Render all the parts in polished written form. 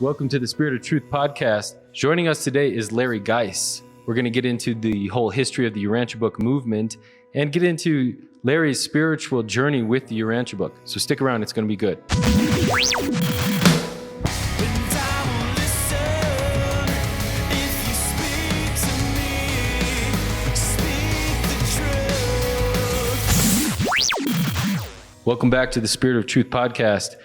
Welcome to the Spirit of Truth podcast. Joining us today is Larry Geis. We're going to get into the whole history of the Urantia Book movement and get into Larry's spiritual journey with the Urantia Book. So stick around, it's going to be good. Welcome back to the Spirit of Truth podcast.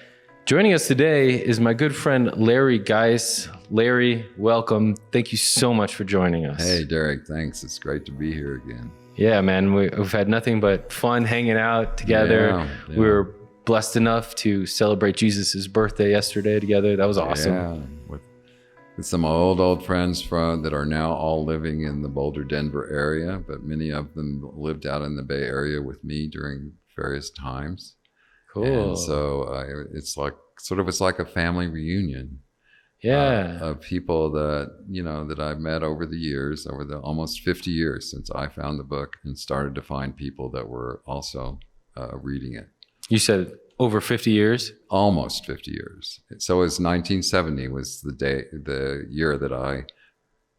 Joining us today is my good friend, Larry Geis. Larry, welcome. Thank you so much for joining us. Hey, Derek, thanks. It's great to be here again. Yeah, man, we've had nothing but fun hanging out together. Yeah. We were blessed enough to celebrate Jesus' birthday yesterday together. That was awesome. Yeah, with some old friends that are now all living in the Boulder, Denver area, but many of them lived out in the Bay Area with me during various times. Cool. And so it's like a family reunion. Yeah. Of people that I've met over the years, over the almost 50 years since I found the book and started to find people that were also reading it. You said over 50 years? Almost 50 years. So it was 1970 was the year that I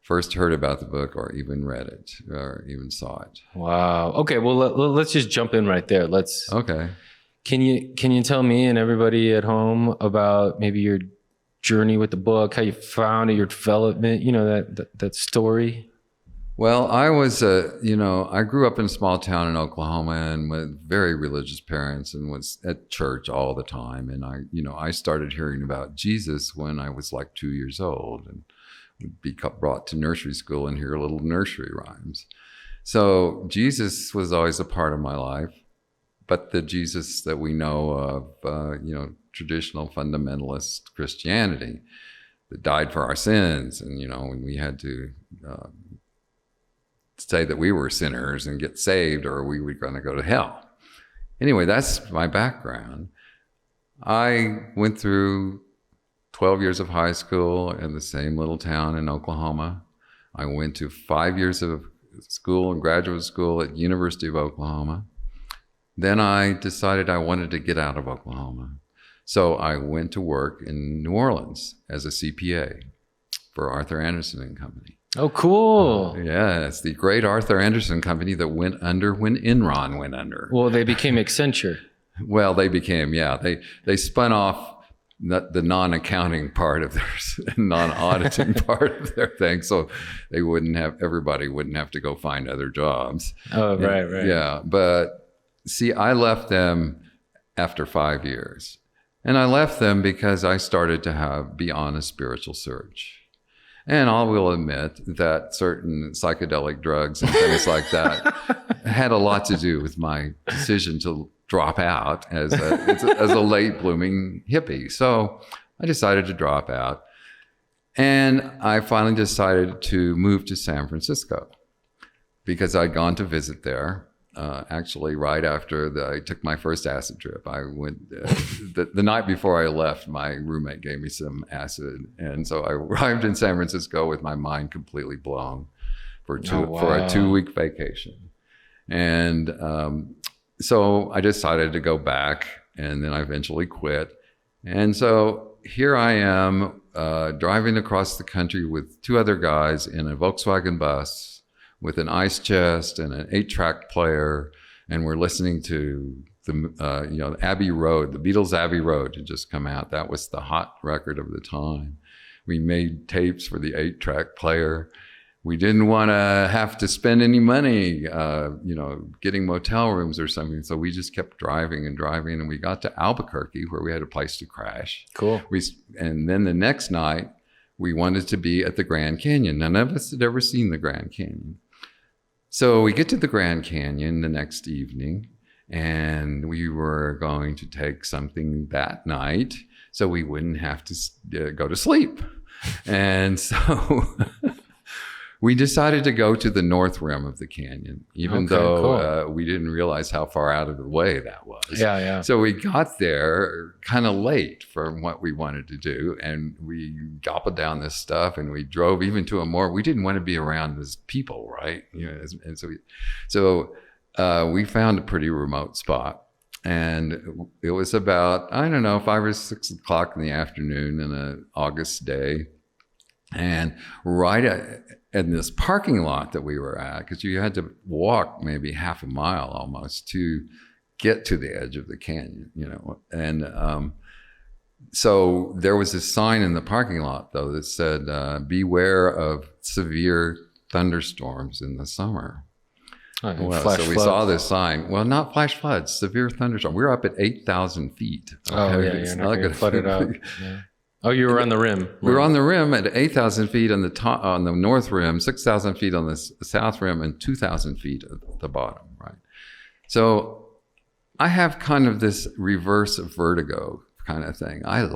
first heard about the book or even read it or even saw it. Wow. Okay, well, let's just jump in right there. Okay. Can you tell me and everybody at home about maybe your journey with the book, how you found it, your development, that story? Well, I was, I grew up in a small town in Oklahoma and with very religious parents and was at church all the time. And I started hearing about Jesus when I was like 2 years old and would be brought to nursery school and hear little nursery rhymes. So Jesus was always a part of my life. But the Jesus that we know of, traditional fundamentalist Christianity that died for our sins. And, when we had to say that we were sinners and get saved or we were going to go to hell. Anyway, that's my background. I went through 12 years of high school in the same little town in Oklahoma. I went to 5 years of school and graduate school at University of Oklahoma. Then I decided I wanted to get out of Oklahoma. So I went to work in New Orleans as a CPA for Arthur Andersen and Company. Oh, cool. It's the great Arthur Andersen Company that went under when Enron went under. Well, they became Accenture. Well, they became, they spun off the non-accounting part of their, non-auditing part of their thing. So everybody wouldn't have to go find other jobs. Oh, right. Yeah, but see, I left them after 5 years. And I left them because I started to be on a spiritual search. And I will admit that certain psychedelic drugs and things like that had a lot to do with my decision to drop out as a late blooming hippie. So I decided to drop out. And I finally decided to move to San Francisco because I'd gone to visit there. Actually, right after I took my first acid trip, I went the night before I left. My roommate gave me some acid, and so I arrived in San Francisco with my mind completely blown for a 2-week vacation. And so I decided to go back, and then I eventually quit. And so here I am driving across the country with 2 other guys in a Volkswagen bus, with an ice chest and an 8-track player, and we're listening to the Abbey Road, the Beatles' Abbey Road had just come out. That was the hot record of the time. We made tapes for the 8-track player. We didn't want to have to spend any money, getting motel rooms or something. So we just kept driving, and we got to Albuquerque where we had a place to crash. Cool. And then the next night, we wanted to be at the Grand Canyon. None of us had ever seen the Grand Canyon. So we get to the Grand Canyon the next evening, and we were going to take something that night so we wouldn't have to go to sleep. And so we decided to go to the north rim of the canyon, even though we didn't realize how far out of the way that was. Yeah. So we got there kind of late for what we wanted to do, and we gobbled down this stuff, and we drove even to we didn't want to be around these people, right? And so we found a pretty remote spot, And it was about, I don't know, 5 or 6 o'clock in the afternoon in an August day. And right in this parking lot that we were at, because you had to walk maybe half a mile almost to get to the edge of the canyon, And so there was a sign in the parking lot, though, that said, beware of severe thunderstorms in the summer. Oh, Well, so we saw this sign. Well, not flash floods, severe thunderstorm. We were up at 8,000 feet. Oh, yeah, you're not going to flood it out. Yeah. Oh, you were on the rim. We were on the rim at 8,000 feet on the top, on the north rim, 6,000 feet on the south rim, and 2,000 feet at the bottom, right? So I have kind of this reverse of vertigo kind of thing. I'm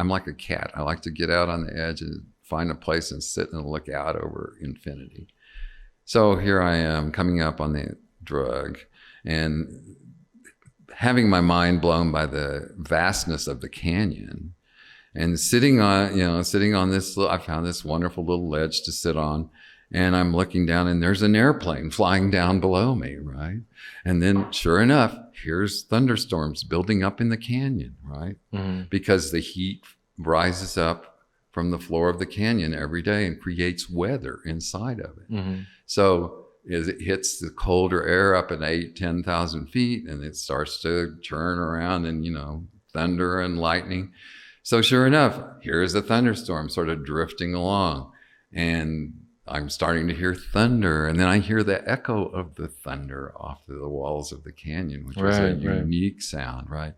like a cat. I like to get out on the edge and find a place and sit and look out over infinity. So here I am coming up on the drug and having my mind blown by the vastness of the canyon, and sitting on this, I found this wonderful little ledge to sit on, and I'm looking down and there's an airplane flying down below me, right? And then sure enough, here's thunderstorms building up in the canyon, right? Mm-hmm. Because the heat rises up from the floor of the canyon every day and creates weather inside of it. Mm-hmm. So as it hits the colder air up at 10,000 feet, and it starts to churn around and, thunder and lightning. So sure enough, here's a thunderstorm sort of drifting along, and I'm starting to hear thunder, and then I hear the echo of the thunder off the walls of the canyon, which was a unique sound, right?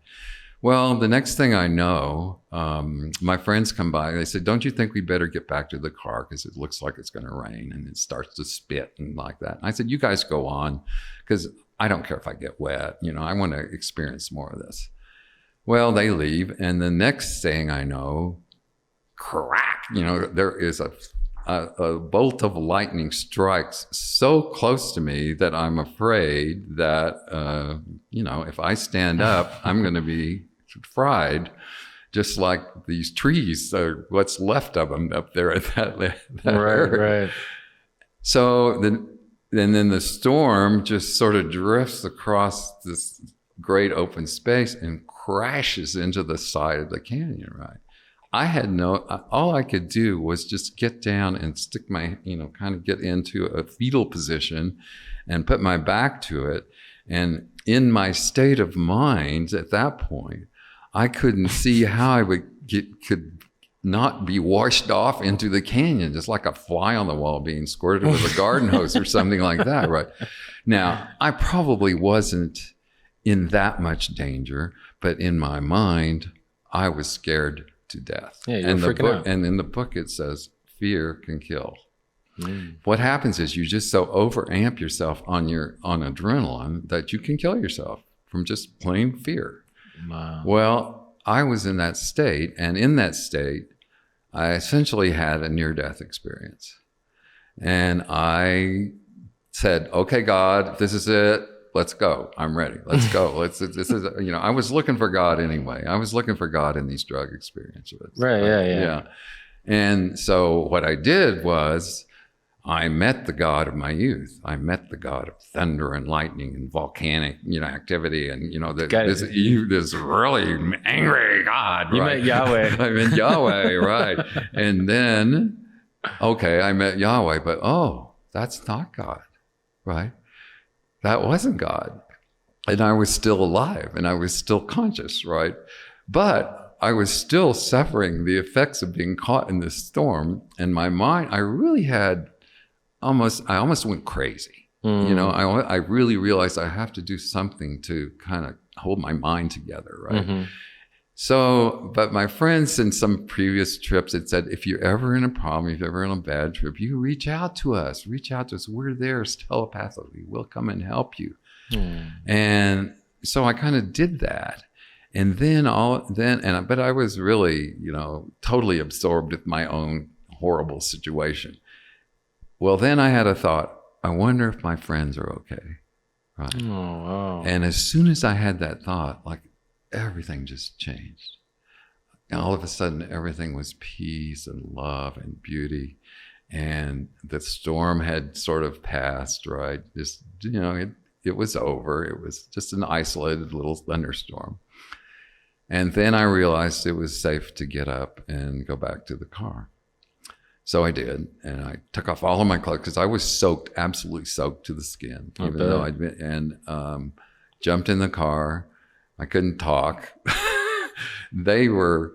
Well, the next thing I know, my friends come by. They said, "Don't you think we better get back to the car because it looks like it's going to rain and it starts to spit and like that?" And I said, "You guys go on, because I don't care if I get wet. I want to experience more of this." Well, they leave, and the next thing I know, crack! There is a bolt of lightning strikes so close to me that I'm afraid that if I stand up, I'm going to be fried, just like these trees, what's left of them up there at that area. Right. So then the storm just sort of drifts across this great open space and crashes into the side of the canyon, right? All I could do was just get down and stick my, kind of get into a fetal position and put my back to it. And in my state of mind at that point, I couldn't see how I could not be washed off into the canyon, just like a fly on the wall being squirted with a garden hose or something like that, right? Now, I probably wasn't in that much danger, but in my mind, I was scared to death. Yeah, you're freaking out. And in the book, it says, fear can kill. What happens is you just so overamp yourself on adrenaline that you can kill yourself from just plain fear. Wow. Well, I was in that state, and in that state, I essentially had a near-death experience. And I said, "Okay, God, this is it. Let's go. I'm ready. Let's go." This is, I was looking for God anyway. I was looking for God in these drug experiences. Right. Yeah. And so what I did was I met the God of my youth. I met the God of thunder and lightning and volcanic, activity, and this really angry God. You right? met Yahweh. I met Yahweh, right? And then, I met Yahweh, but that's not God, right? That wasn't God. And I was still alive and I was still conscious, right? But I was still suffering the effects of being caught in this storm. And my mind, I really had I almost went crazy. I really realized I have to do something to kind of hold my mind together, right? Mm-hmm. So, but my friends in some previous trips had said, if you're ever in a problem, if you're ever in a bad trip, you reach out to us. We're there telepathically. We'll come and help you. And so I kind of did that. And but I was really, totally absorbed with my own horrible situation. Well, then I had a thought, I wonder if my friends are okay. Right. Oh, wow. And as soon as I had that thought, everything just changed. And all of a sudden, everything was peace and love and beauty. And the storm had sort of passed, right? Just, it was over. It was just an isolated little thunderstorm. And then I realized it was safe to get up and go back to the car. So I did, and I took off all of my clothes because I was soaked, absolutely soaked to the skin, even though I'd been, and jumped in the car. I couldn't talk. We were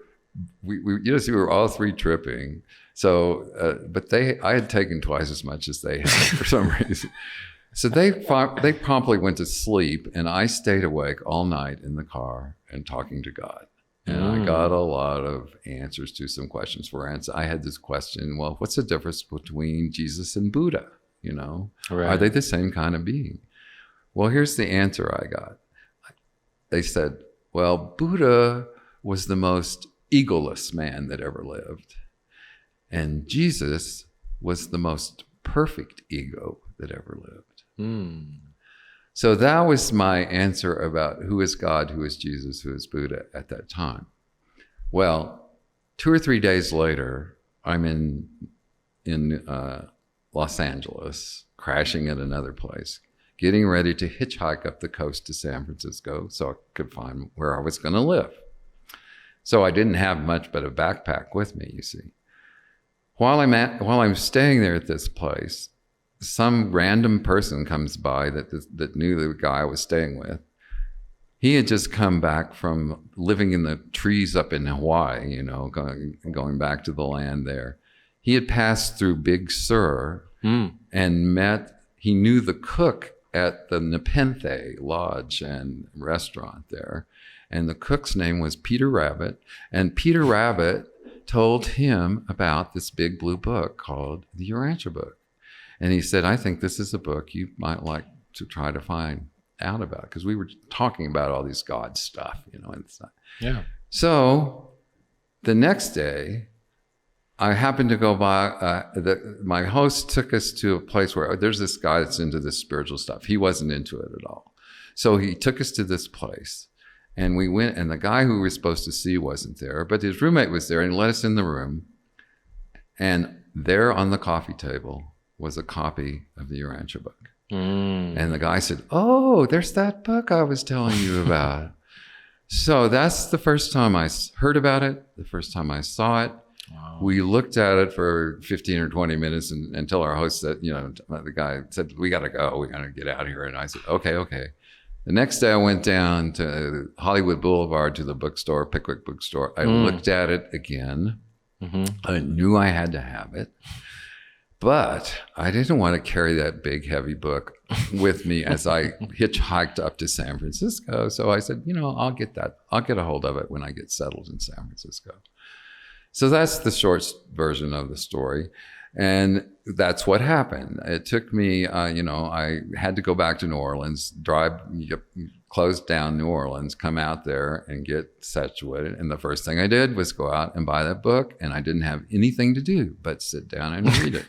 all three tripping. So, but I had taken twice as much as they had for some reason. So they promptly went to sleep, and I stayed awake all night in the car and talking to God. And I got a lot of answers to some questions. For instance, I had this question, well, what's the difference between Jesus and Buddha? You know, Are they the same kind of being? Well, here's the answer I got. They said, well, Buddha was the most egoless man that ever lived. And Jesus was the most perfect ego that ever lived. So that was my answer about who is God, who is Jesus, who is Buddha at that time. Well, 2 or 3 days later, I'm in Los Angeles, crashing at another place, getting ready to hitchhike up the coast to San Francisco so I could find where I was going to live. So I didn't have much but a backpack with me, you see. While I'm staying there at this place, some random person comes by that knew the guy I was staying with. He had just come back from living in the trees up in Hawaii, you know, going back to the land there. He had passed through Big Sur and he knew the cook at the Nepenthe Lodge and restaurant there. And the cook's name was Peter Rabbit. And Peter Rabbit told him about this big blue book called the Urantia Book. And he said, I think this is a book you might like to try to find out about, because we were talking about all these God stuff, you know, and stuff. Yeah. So the next day, I happened to go by, my host took us to a place where there's this guy that's into this spiritual stuff. He wasn't into it at all. So he took us to this place, and we went, and the guy who we were supposed to see wasn't there, but his roommate was there, and he let us in the room. And there on the coffee table was a copy of the Urantia Book. And the guy said, oh, there's that book I was telling you about. So that's the first time I heard about it, the first time I saw it. Wow. We looked at it for 15 or 20 minutes until our host said, you know, the guy said, we got to go. We got to get out of here. And I said, okay. The next day I went down to Hollywood Boulevard to the bookstore, Pickwick Bookstore. I looked at it again. I knew I had to have it. But I didn't want to carry that big, heavy book with me as I hitchhiked up to San Francisco. So I said, you know, I'll get a hold of it when I get settled in San Francisco. So that's the short version of the story. And that's what happened. It took me, I had to go back to New Orleans, close down New Orleans, come out there and get situated. And the first thing I did was go out and buy that book. And I didn't have anything to do but sit down and read it.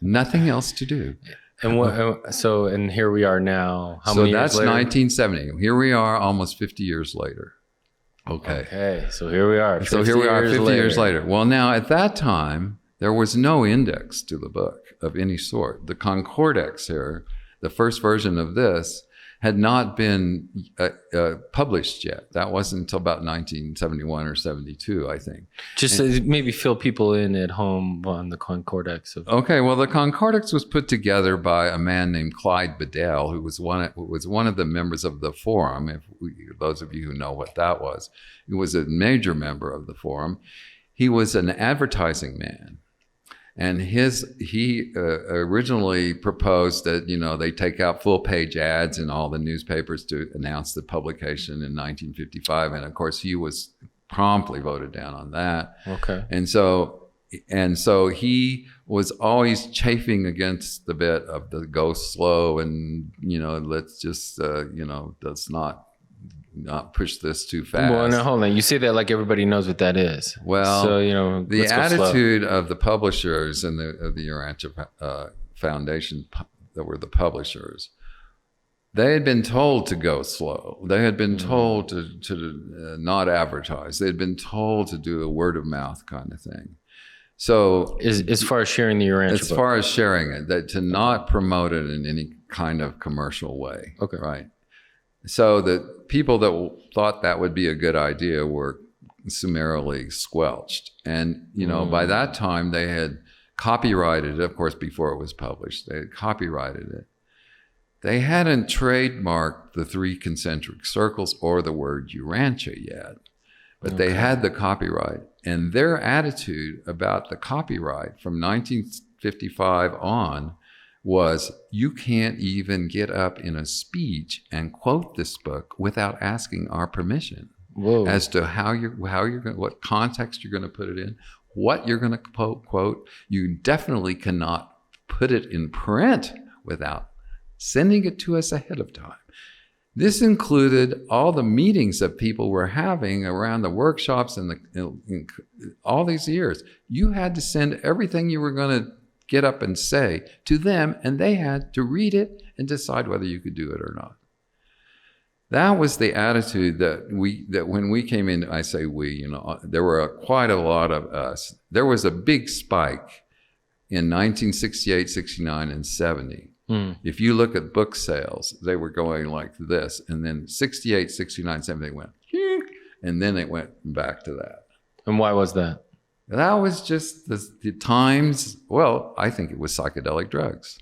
Nothing else to do. And here we are now. How many years later? 1970. Here we are almost 50 years later. Okay. So here we are. 50 years later. Well, now at that time, there was no index to the book of any sort. The Concordex here, the first version of this, had not been published yet. That wasn't until about 1971 or 72, I think. Just to maybe fill people in at home on the Concordex. Okay, well, the Concordex was put together by a man named Clyde Bedell, who was one of the members of the Forum. Those of you who know what that was, he was a major member of the Forum. He was an advertising man. And he originally proposed that, you know, they take out full page ads in all the newspapers to announce the publication in 1955. And of course, he was promptly voted down on that. Okay. And so he was always chafing against the bit of the go slow and, you know, let's just, let's not push this too fast. Well, no, hold on. You say that like everybody knows what that is. Well, so, you know, the attitude of the publishers and of the Urantia Foundation that were the publishers, they had been told to go slow. They had been told to not advertise. They had been told to do a word of mouth kind of thing. So as far as sharing the Urantia book. As far as sharing it, that to not promote it in any kind of commercial way. Okay. Right. So the people that thought that would be a good idea were summarily squelched. And, by that time they had copyrighted it, of course, before it was published. They had copyrighted it. They hadn't trademarked the 3 concentric circles or the word Urantia yet, but they had the copyright. And their attitude about the copyright from 1955 on was, you can't even get up in a speech and quote this book without asking our permission. Whoa. As to how you're going, what context you're going to put it in, what you're going to quote. You definitely cannot put it in print without sending it to us ahead of time. This included all the meetings that people were having around the workshops and in all these years. You had to send everything you were going to get up and say to them, and they had to read it and decide whether you could do it or not. That was the attitude that when we came in, I say we, there were quite a lot of us. There was a big spike in 1968, 69, and 70. If you look at book sales, they were going like this. And then 68, 69, 70, they went, and then it went back to that. And why was that? That was just the times. Well, I think it was psychedelic drugs.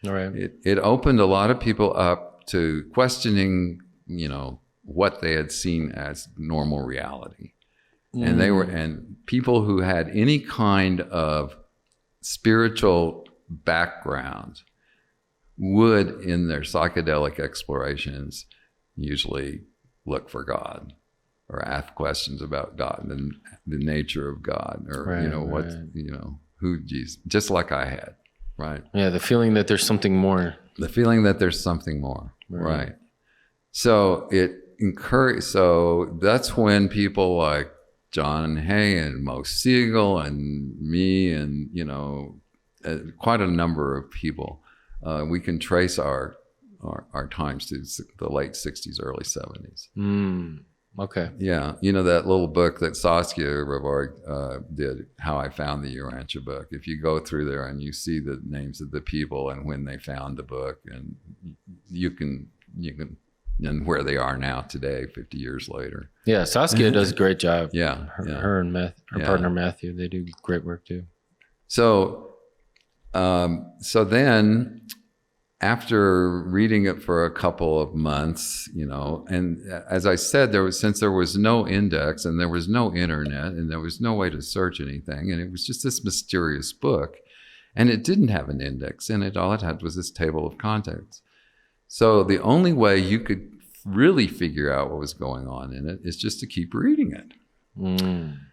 All right. It opened a lot of people up to questioning, what they had seen as normal reality. And and people who had any kind of spiritual background would, in their psychedelic explorations, usually look for God or ask questions about God and the nature of God, or who Jesus, just like I had, right? Yeah, the feeling that there's something more. The feeling that there's something more, right? So so that's when people like John Hay and Mo Siegel and me and quite a number of people, we can trace our times to the late 60s, early 70s. Okay. Yeah. That little book that Saskia Revorg did, How I Found the Urantia Book. If you go through there and you see the names of the people and when they found the book, and you can and where they are now today, 50 years later. Yeah, Saskia does a great job. Yeah. Her and her partner Matthew, they do great work too. So then after reading it for a couple of months, and as I said, since there was no index and there was no internet and there was no way to search anything, and it was just this mysterious book, and it didn't have an index in it. All it had was this table of contents. So the only way you could really figure out what was going on in it is just to keep reading it.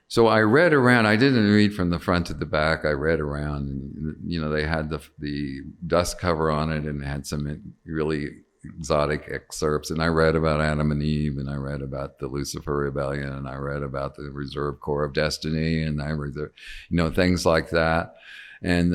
So I read around. I didn't read from the front to the back. I read around, and they had the dust cover on it, and it had some really exotic excerpts. And I read about Adam and Eve, and I read about the Lucifer Rebellion, and I read about the Reserve Corps of Destiny, and I read things like that. And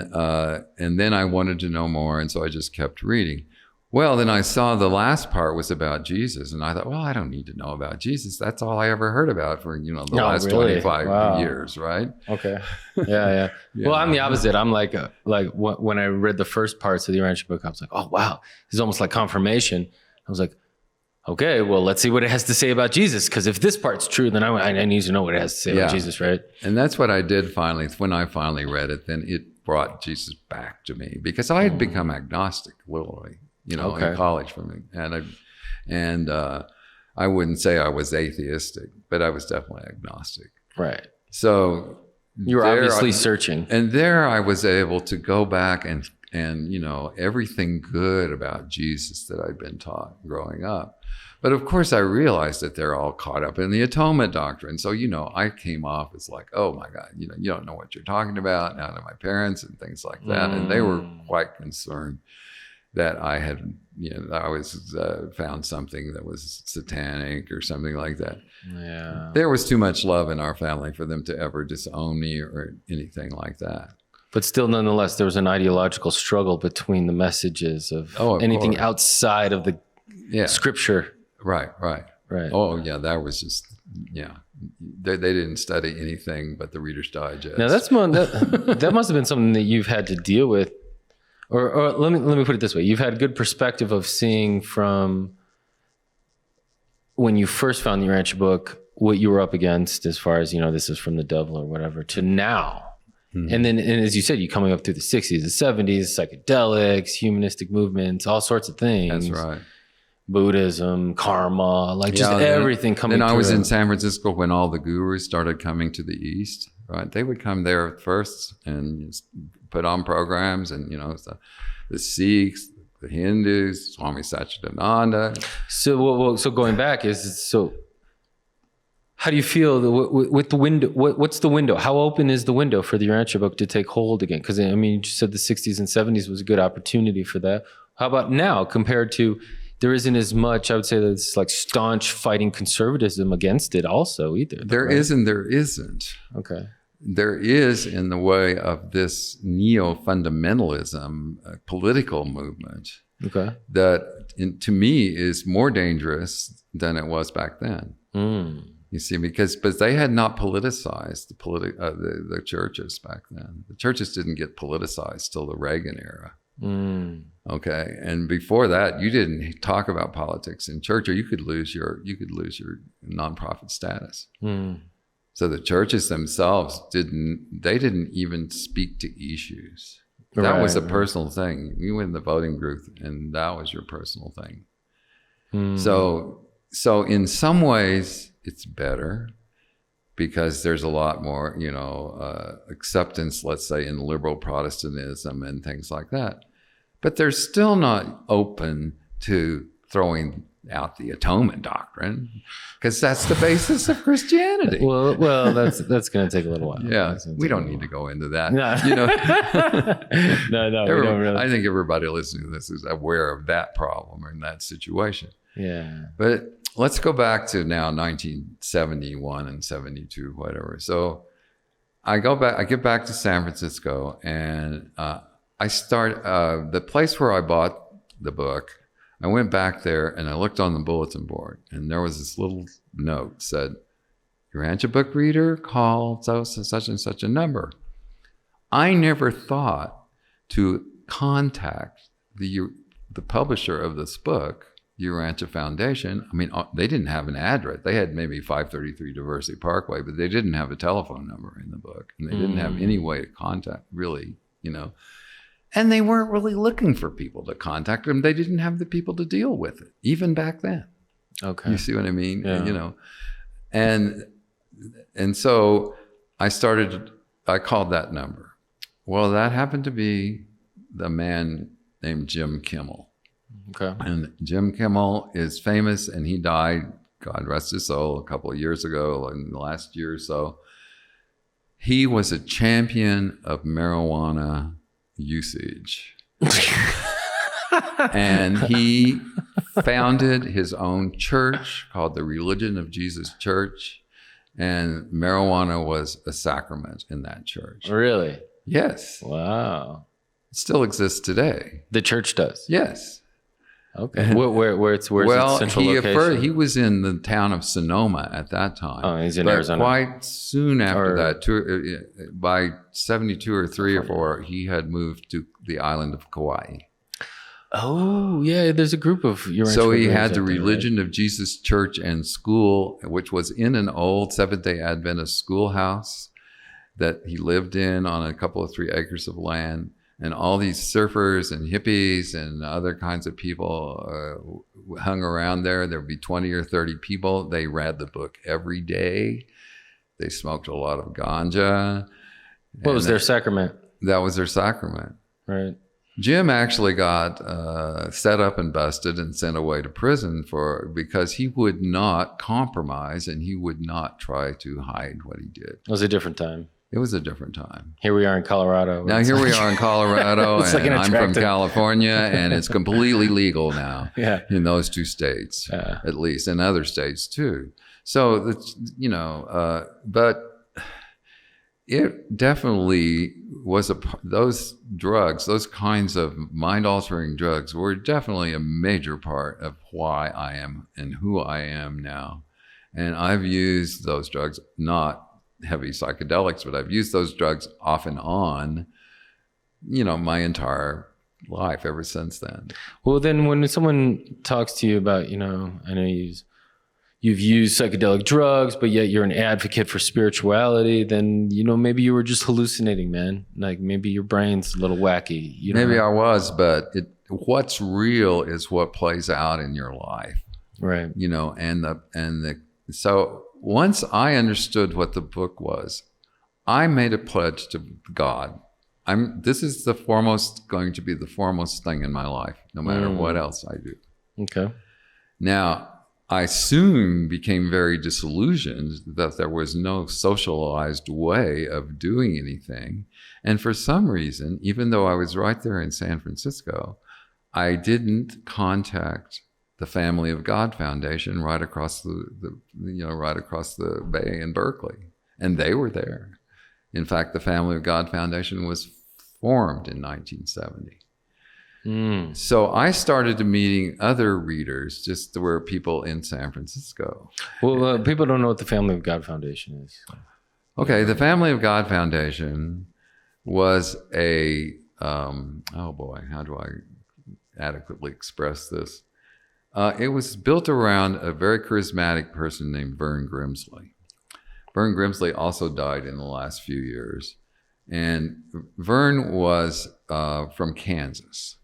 then I wanted to know more, and so I just kept reading. Well, then I saw the last part was about Jesus, and I thought, well, I don't need to know about Jesus. That's all I ever heard about for the last 25 years, right? Okay. Yeah. Well, I'm the opposite. I'm like when I read the first parts of the Urantia book, I was like, oh wow, this is almost like confirmation. I was like, okay, well, let's see what it has to say about Jesus, because if this part's true, then I need to know what it has to say about Jesus, right? And that's what I did finally. When I finally read it, then it brought Jesus back to me, because I had become agnostic, literally. In college for me. And I wouldn't say I was atheistic, but I was definitely agnostic. Right. So you were obviously searching. And there I was able to go back and everything good about Jesus that I'd been taught growing up. But of course I realized that they're all caught up in the atonement doctrine. So, I came off as like, oh my God, you don't know what you're talking about, now to my parents and things like that. And they were quite concerned that I had, I was found something that was satanic or something like that. Yeah. There was too much love in our family for them to ever disown me or anything like that. But still, nonetheless, there was an ideological struggle between the messages of anything course. Outside of the scripture. Right. Oh, yeah, that was just, They didn't study anything but the Reader's Digest. Now, that must have been something that you've had to deal with or let me put it this way. You've had good perspective of seeing from when you first found the Urantia book, what you were up against as far as, this is from the devil or whatever, to now. Mm-hmm. And then, as you said, you coming up through the 60s, the 70s, psychedelics, humanistic movements, all sorts of things. That's right. Buddhism, karma, everything coming through. And I was in San Francisco when all the gurus started coming to the East, right? They would come there first and put on programs, and, the Sikhs, the Hindus, Swami Satchidananda. So going back how do you feel with the window? What's the window? How open is the window for the Urantia book to take hold again? Because, you just said the 60s and 70s was a good opportunity for that. How about now compared to, there isn't as much, I would say, that's like staunch fighting conservatism against it also either. There isn't. Okay. There is in the way of this neo-fundamentalism political movement. Okay. That to me is more dangerous than it was back then. You see, because they had not politicized the churches back then. The churches didn't get politicized till the Reagan era. Okay, and before that, you didn't talk about politics in church, or you could lose your nonprofit status. So the churches themselves didn't even speak to issues. That was a personal thing. You went in the voting booth, and that was your personal thing. So in some ways, it's better because there's a lot more, acceptance, let's say, in liberal Protestantism and things like that. But they're still not open to throwing out the atonement doctrine, because that's the basis of Christianity. Well, that's going to take a little while. Yeah, we don't need to go into that. No, we don't really. I think everybody listening to this is aware of that problem or in that situation. Yeah. But let's go back to now 1971 and 72, whatever. So I get back to San Francisco, and I start the place where I bought the book. I went back there and I looked on the bulletin board, and there was this little note said, "Urantia book reader, call such and such a number." I never thought to contact the publisher of this book, Urantia Foundation. I mean, they didn't have an address. They had maybe 533 Diversity Parkway, but they didn't have a telephone number in the book, and they didn't have any way to contact, really, And they weren't really looking for people to contact them. They didn't have the people to deal with it, even back then. Okay. You see what I mean? Yeah. And so I called that number. Well, that happened to be the man named Jim Kimmel. Okay. And Jim Kimmel is famous, and he died, God rest his soul, a couple of years ago, in the last year or so. He was a champion of marijuana usage. And he founded his own church called the Religion of Jesus Church, and marijuana was a sacrament in that church. Really? Yes. Wow. It still exists today. The church does? Yes. Okay. Where's its central location? He was in the town of Sonoma at that time. Oh, he's in Arizona. Quite soon after that, by 72 or 3 or 4, he had moved to the island of Kauai. Oh, yeah. There's a group of Urantia. So he had the Religion of Jesus Church and School, which was in an old Seventh-day Adventist schoolhouse that he lived in on a couple of 3 acres of land. And all these surfers and hippies and other kinds of people hung around there. There would be 20 or 30 people. They read the book every day. They smoked a lot of ganja. What was their sacrament? That was their sacrament. Right. Jim actually got set up and busted and sent away to prison because he would not compromise, and he would not try to hide what he did. It was a different time. It was a different time. Here we are in Colorado. Now here we are in Colorado, and I'm from California, and it's completely legal now in those 2 states, at least, and other states too. So, but it definitely was those drugs, those kinds of mind-altering drugs were definitely a major part of why I am and who I am now. And I've used those drugs, not heavy psychedelics, but I've used those drugs off and on, my entire life ever since then. Well, then when someone talks to you about, I know you've used psychedelic drugs, but yet you're an advocate for spirituality, then, maybe you were just hallucinating, man. Like maybe your brain's a little wacky. Maybe I was, but what's real is what plays out in your life. Right. So once I understood what the book was, I made a pledge to God. This is going to be the foremost thing in my life, no matter what else I do. Okay. Now, I soon became very disillusioned that there was no socialized way of doing anything. And for some reason, even though I was right there in San Francisco, I didn't contact the Family of God Foundation right across right across the bay in Berkeley. And they were there. In fact, the Family of God Foundation was formed in 1970. So I started meeting other readers, just there were people in San Francisco. Well, people don't know what the Family of God Foundation is. Okay, the Family of God Foundation was oh boy, how do I adequately express this? It was built around a very charismatic person named Vern Grimsley. Vern Grimsley also died in the last few years. And Vern was from Kansas.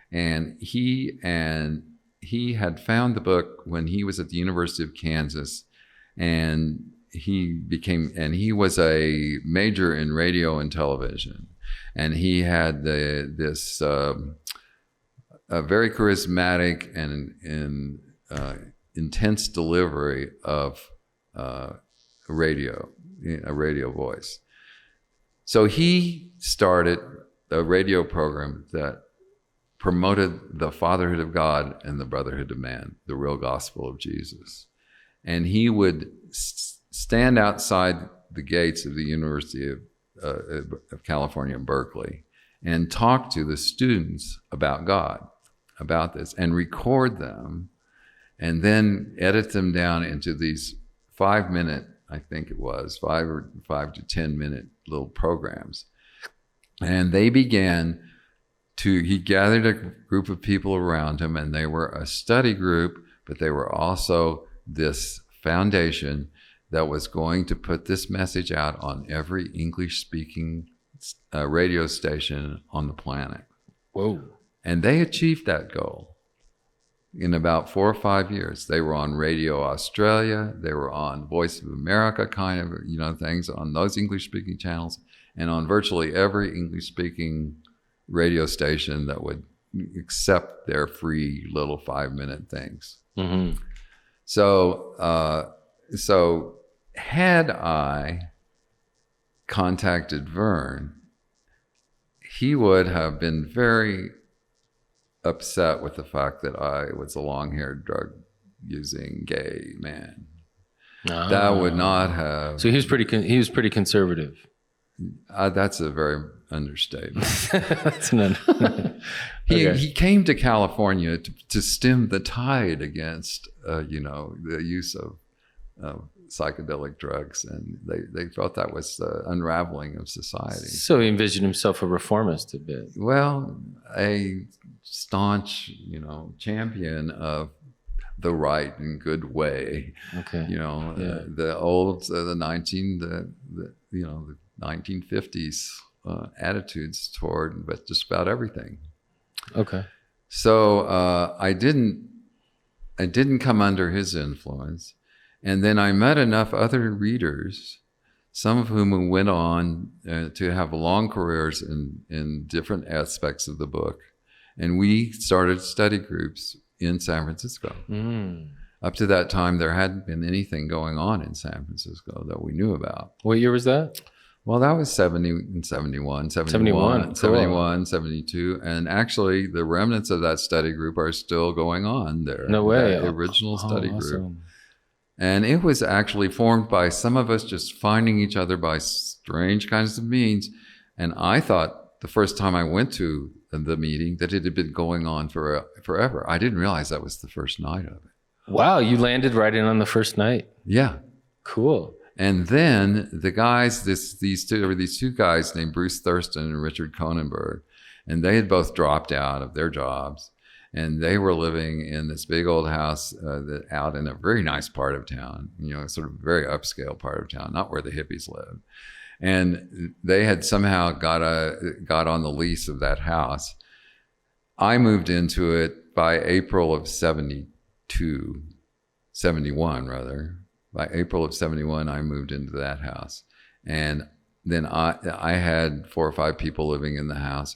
And he had found the book when he was at the University of Kansas, and he was a major in radio and television, and he had this a very charismatic and intense delivery of a radio voice. So he started a radio program that promoted the fatherhood of God and the brotherhood of man, the real gospel of Jesus. And he would stand outside the gates of the University of California in Berkeley and talk to the students about God, about this, and record them, and then edit them down into these 5-minute, I think it was, 5 to 10 minute little programs. And they began he gathered a group of people around him, and they were a study group, but they were also this foundation that was going to put this message out on every English-speaking radio station on the planet. Whoa. And they achieved that goal in about 4 or 5 years. They were on Radio Australia. They were on Voice of America kind of, things on those English-speaking channels, and on virtually every English-speaking radio station that would accept their free little 5-minute things. Mm-hmm. So had I contacted Vern, he would have been very upset with the fact that I was a long-haired drug-using gay man. That would not have. So he was pretty conservative. That's a very understatement. That's okay. He came to California to stem the tide against the use of psychedelic drugs, and they thought that was the unraveling of society. So he envisioned himself a reformist a bit. Well, a staunch, champion of the right and good way. Okay. The 1950s attitudes toward just about everything. Okay. So I didn't come under his influence, and then I met enough other readers, some of whom went on to have long careers in different aspects of the book, and we started study groups in San Francisco. Up to that time, there hadn't been anything going on in San Francisco that we knew about. What year was that? Well, that was 71, 72. And actually, the remnants of that study group are still going on there. No way. The original study group. Awesome. And it was actually formed by some of us just finding each other by strange kinds of means. And I thought the first time I went to the meeting that it had been going on forever. I didn't realize that was the first night of it. Wow, you landed right in on the first night. Yeah. Cool. And then the guys, these two guys named Bruce Thurston and Richard Cronenberg, and they had both dropped out of their jobs, and they were living in this big old house out in a very nice part of town, sort of very upscale part of town, not where the hippies lived. And they had somehow got on the lease of that house. I moved into it by April of 71 rather. By April of 71, I moved into that house. And then I had 4 or 5 people living in the house.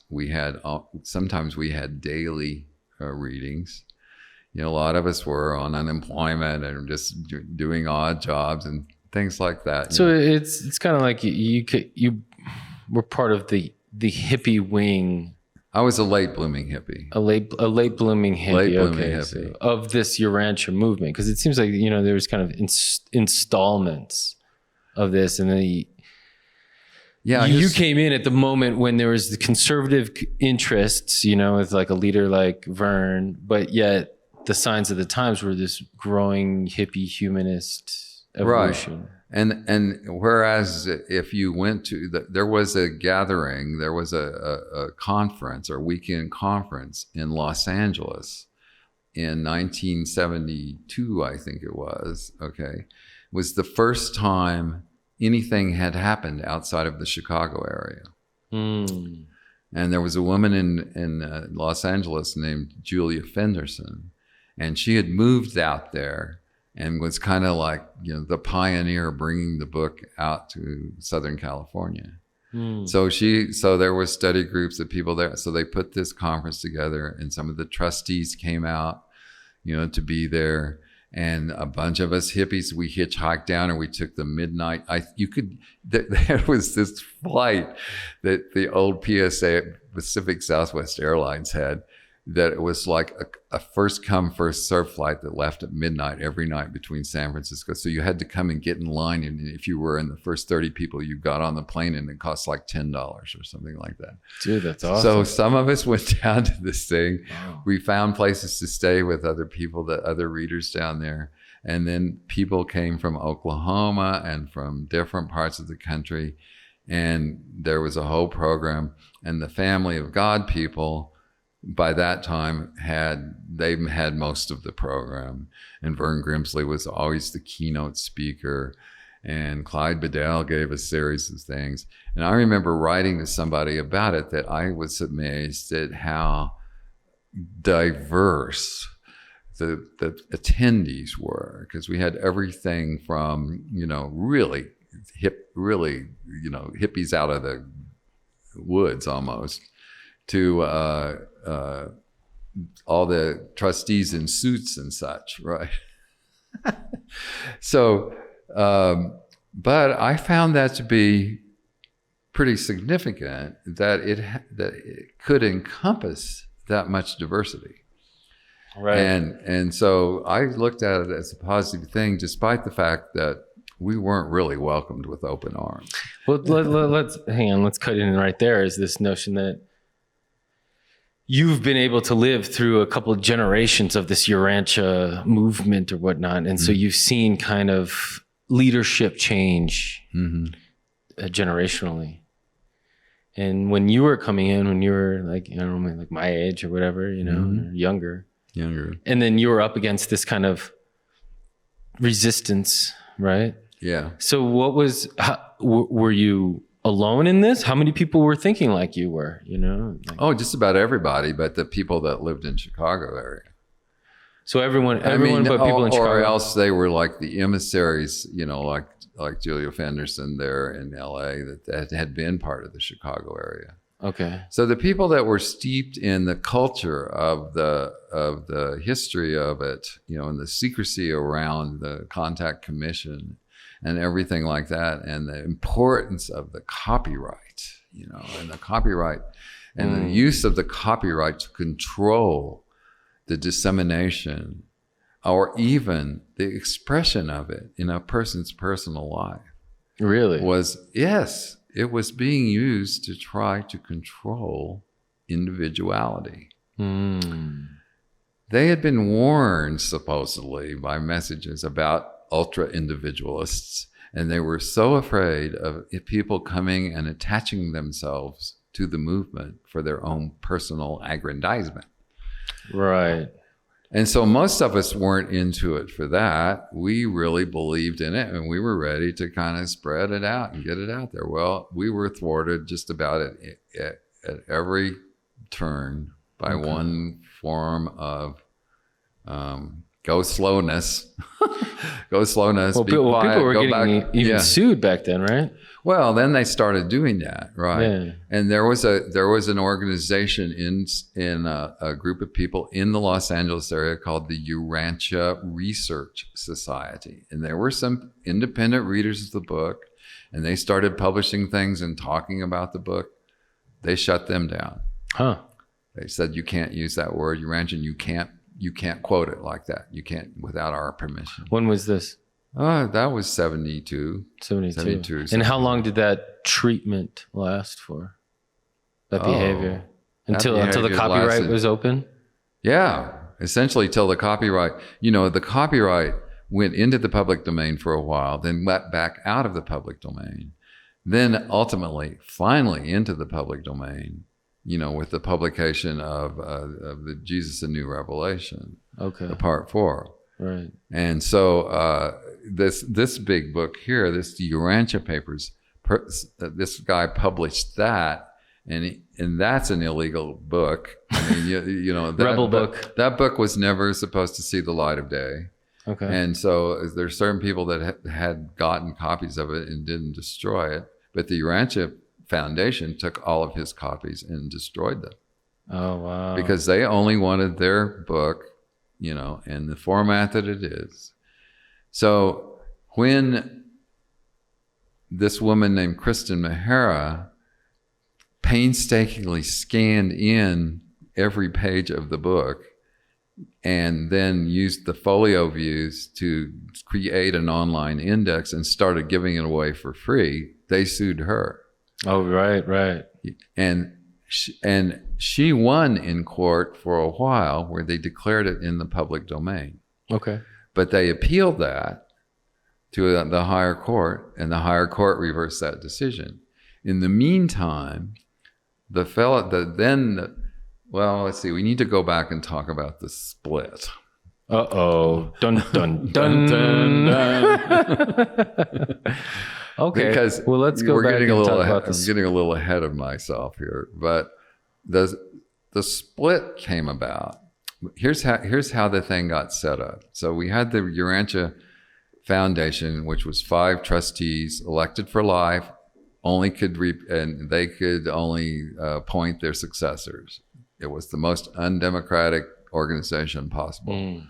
Sometimes we had daily readings. A lot of us were on unemployment and just doing odd jobs and things like that. So it's kind of like you were part of the hippie wing. I was a late blooming hippie. A late blooming hippie. So of this Urantia movement, because it seems like there was kind of installments of this, and then you came in at the moment when there was the conservative interests, with like a leader like Verne, but yet the signs of the times were this growing hippie humanist evolution. Right. And whereas if you went to there was a gathering, there was a conference or weekend conference in Los Angeles in 1972, I think it was. Okay, it was the first time anything had happened outside of the Chicago area. And there was a woman in Los Angeles named Julia Fenderson, and she had moved out there and was kind of like, the pioneer bringing the book out to Southern California. So there were study groups of people there. So they put this conference together, and some of the trustees came out, to be there. And a bunch of us hippies, we hitchhiked down and we took the midnight. There was this flight that the old PSA, Pacific Southwest Airlines had, that it was like a first come, first serve flight that left at midnight every night between San Francisco. So you had to come and get in line. And if you were in the first 30 people, you got on the plane, and it cost like $10 or something like that. Dude, that's awesome. So some of us went down to this thing. Wow. We found places to stay with other people, other readers down there. And then people came from Oklahoma and from different parts of the country. And there was a whole program. And the Family of God people, by that time, had most of the program, and Vern Grimsley was always the keynote speaker, and Clyde Bedell gave a series of things. And I remember writing to somebody about it that I was amazed at how diverse the attendees were, because we had everything from really hippies out of the woods almost, to all the trustees in suits and such, right? So, but I found that to be pretty significant, that it could encompass that much diversity. Right. And so I looked at it as a positive thing, despite the fact that we weren't really welcomed with open arms. Well, let's hang on. Let's cut in right there. Is this notion that you've been able to live through a couple of generations of this Urantia movement or whatnot. And so you've seen kind of leadership change generationally. And when you were coming in, when you were like, like my age or whatever, or younger. And then you were up against this kind of resistance, right? Yeah. So were you alone in this? How many people were thinking like you were, just about everybody, but the people that lived in Chicago area. So everyone but people in Chicago. Or else they were like the emissaries, like Julia Fenderson there in LA that had been part of the Chicago area. Okay. So the people that were steeped in the culture of the history of it, and the secrecy around the Contact Commission and everything like that, and the importance of the copyright, and the copyright and the use of the copyright to control the dissemination or even the expression of it in a person's personal life. Really? It was being used to try to control individuality. They had been warned, supposedly, by messages about ultra-individualists, and they were so afraid of people coming and attaching themselves to the movement for their own personal aggrandizement. Right. And so most of us weren't into it for that. We really believed in it, and we were ready to kind of spread it out and get it out there. Well, we were thwarted just about at every turn by one form of go slowness. Go slowness. Well, be quiet, people were go getting back. even sued back then, right? Well, then they started doing that, right? Yeah. And there was an organization in a group of people in the Los Angeles area called the Urantia Research Society, and there were some independent readers of the book, and they started publishing things and talking about the book. They shut them down. Huh? They said you can't use that word Urantia. You can't quote it like that. You can't without our permission. When was this? That was 72. 72. And how long did that treatment last for? That behavior? Until the copyright was open? Yeah, essentially till the copyright, the copyright went into the public domain for a while, then let back out of the public domain, then ultimately, finally into the public domain, with the publication of the Jesus and New Revelation, the part 4. Right. And so this big book here, this Urantia Papers, this guy published that, and that's an illegal book. I mean, that Rebel book. That book was never supposed to see the light of day. Okay. And so there's certain people that had gotten copies of it and didn't destroy it, but the Urantia Foundation took all of his copies and destroyed them. Oh, wow. Because they only wanted their book, in the format that it is. So when this woman named Kristen Mahara painstakingly scanned in every page of the book and then used the folio views to create an online index and started giving it away for free, they sued her. Oh, right. And she won in court for a while where they declared it in the public domain. Okay. But they appealed that to the higher court, and the higher court reversed that decision. In the meantime, let's see, we need to go back and talk about the split. Uh-oh. Dun, dun, dun, dun, dun. Okay. Because let's go back and talk about this. I'm getting a little ahead of myself here, but the split came about. Here's how the thing got set up. So we had the Urantia Foundation, which was 5 trustees elected for life, and they could only appoint their successors. It was the most undemocratic organization possible.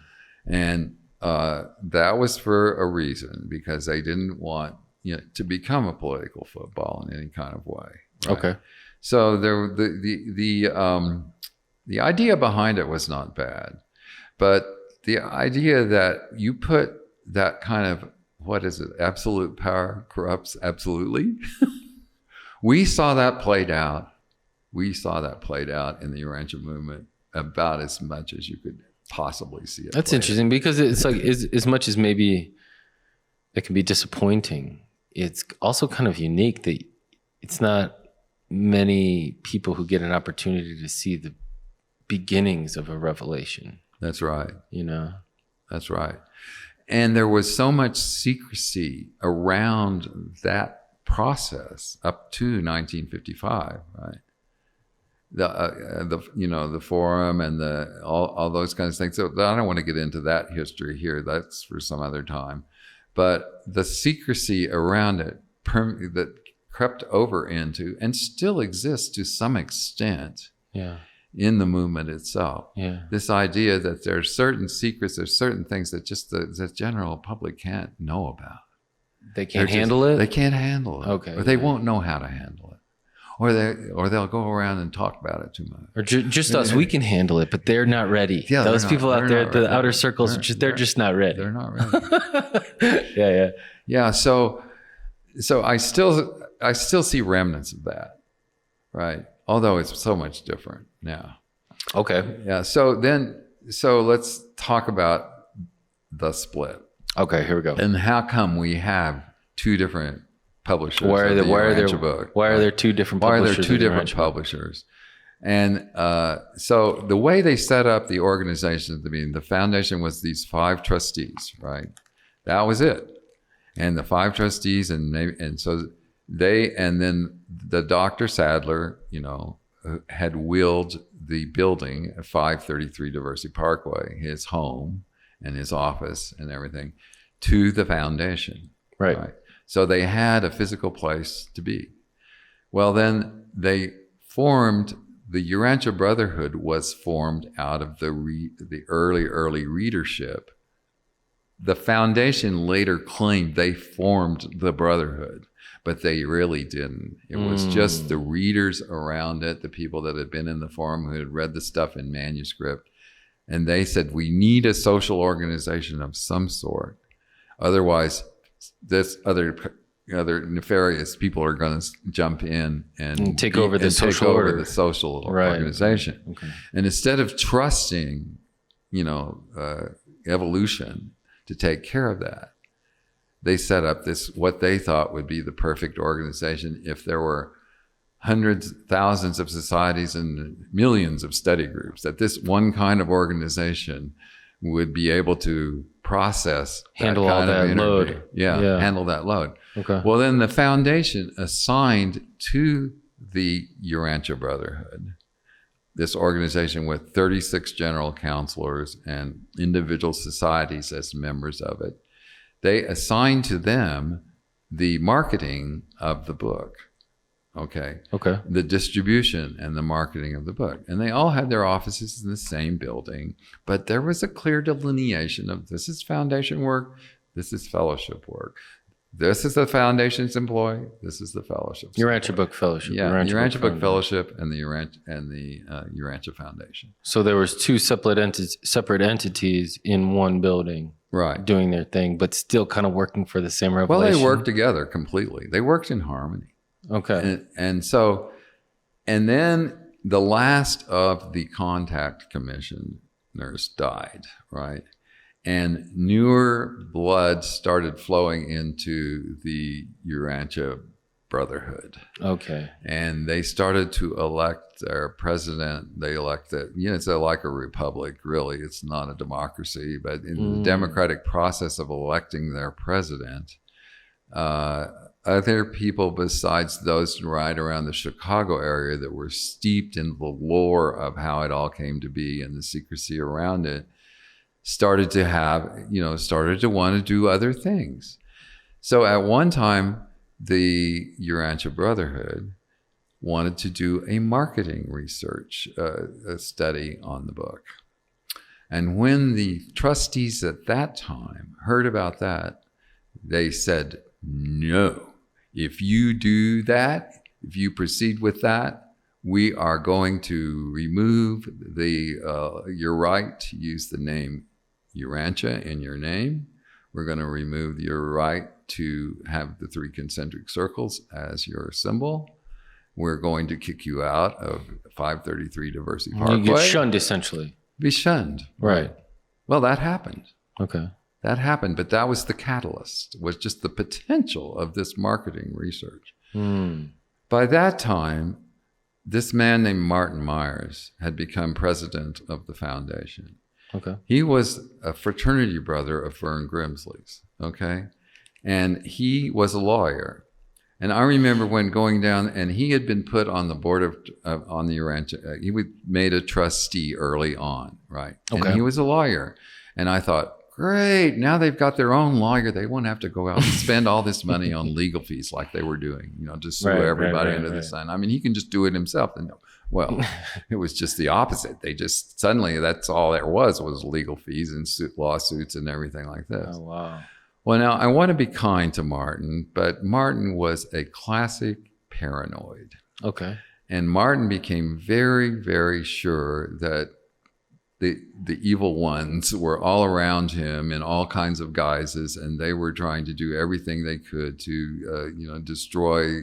And that was for a reason, because they didn't want to become a political football in any kind of way. Right? Okay. So the idea behind it was not bad, but the idea that you put that kind of, what is it? Absolute power corrupts absolutely. We saw that played out. We saw that played out in the Urantia movement about as much as you could possibly see it. That's interesting, because it's like, as much as maybe it can be disappointing, it's also kind of unique that it's not many people who get an opportunity to see the beginnings of a revelation. That's right. That's right. And there was so much secrecy around that process up to 1955, right? The forum and all those kinds of things. So I don't want to get into that history here. That's for some other time. But the secrecy around it that crept over into and still exists to some extent in the movement itself. Yeah. This idea that there's certain secrets, there's certain things that just the general public can't know about. They can't handle it? They can't handle it. Okay. Or they won't know how to handle it. Or they'll go around and talk about it too much. Or just us, we can handle it, but they're not ready. Yeah, those people out there, the outer circles, they're just not ready. They're not ready. Yeah. So I still see remnants of that, right? Although it's so much different now. Okay. Yeah. So let's talk about the split. Okay, here we go. And how come we have 2 different publishers. Why are Urantia Book. Why are there two different Why publishers? are there two different publishers? And so the way they set up the organization at the beginning, the foundation was these 5 trustees, right? That was it. And the 5 trustees, and so they, and then the Dr. Sadler, had willed the building at 533 Diversity Parkway, his home and his office and everything, to the foundation. Right. So they had a physical place to be. Well, then they formed, the Urantia Brotherhood was formed out of the early readership. The foundation later claimed they formed the Brotherhood, but they really didn't. It was just the readers around it, the people that had been in the forum who had read the stuff in manuscript. And they said, we need a social organization of some sort. Otherwise, this other nefarious people are going to jump in and take over the social organization. Okay. And instead of trusting, evolution to take care of that, they set up this, what they thought would be the perfect organization if there were hundreds, thousands of societies and millions of study groups, that this one kind of organization would be able to process handle all that load. Yeah, handle that load. Okay. Well, then the foundation assigned to the Urantia Brotherhood, this organization with 36 general counselors and individual societies as members of it, they assigned to them the marketing of the book. Okay. The distribution and the marketing of the book. And they all had their offices in the same building, but there was a clear delineation of this is foundation work, this is fellowship work. This is the foundation's employee, this is the fellowship's Urantia Book Fellowship. Yeah, Urantia Book Fellowship and the Urantia Foundation. So there was 2 separate entities in one building. Right. Doing their thing, but still kind of working for the same revelation. Well, they worked together completely. They worked in harmony. Okay. And then the last of the contact commissioners died, right? And newer blood started flowing into the Urantia Brotherhood. Okay. And they started to elect their president. They elected, it's like a republic, really. It's not a democracy, but in the democratic process of electing their president, other people besides those right around the Chicago area that were steeped in the lore of how it all came to be and the secrecy around it, started to want to do other things. So at one time, the Urantia Brotherhood wanted to do a marketing research a study on the book. And when the trustees at that time heard about that, they said, no, if you do that, if you proceed with that, we are going to remove your right to use the name Urantia in your name. We're going to remove your right to have the 3 concentric circles as your symbol. We're going to kick you out of 533 Diversity Parkway. You get shunned, essentially. Be shunned. Right. Well, that happened. Okay. That happened, but that was the catalyst, was just the potential of this marketing research. By that time, this man named Martin Myers had become president of the foundation. Okay. He was a fraternity brother of Vern Grimsley's, okay? And he was a lawyer. And I remember when going down, and he had been put on the board on the Urantia, he made a trustee early on, right? Okay. And he was a lawyer. And I thought, great, now they've got their own lawyer. They won't have to go out and spend all this money on legal fees like they were doing, to sue everybody under the sun. I mean, he can just do it himself. And well, it was just the opposite. They just, suddenly that's all there was legal fees and lawsuits and everything like this. Oh, wow. Well, now I want to be kind to Martin, but Martin was a classic paranoid. Okay. And Martin became very, very sure that the evil ones were all around him in all kinds of guises, and they were trying to do everything they could to, destroy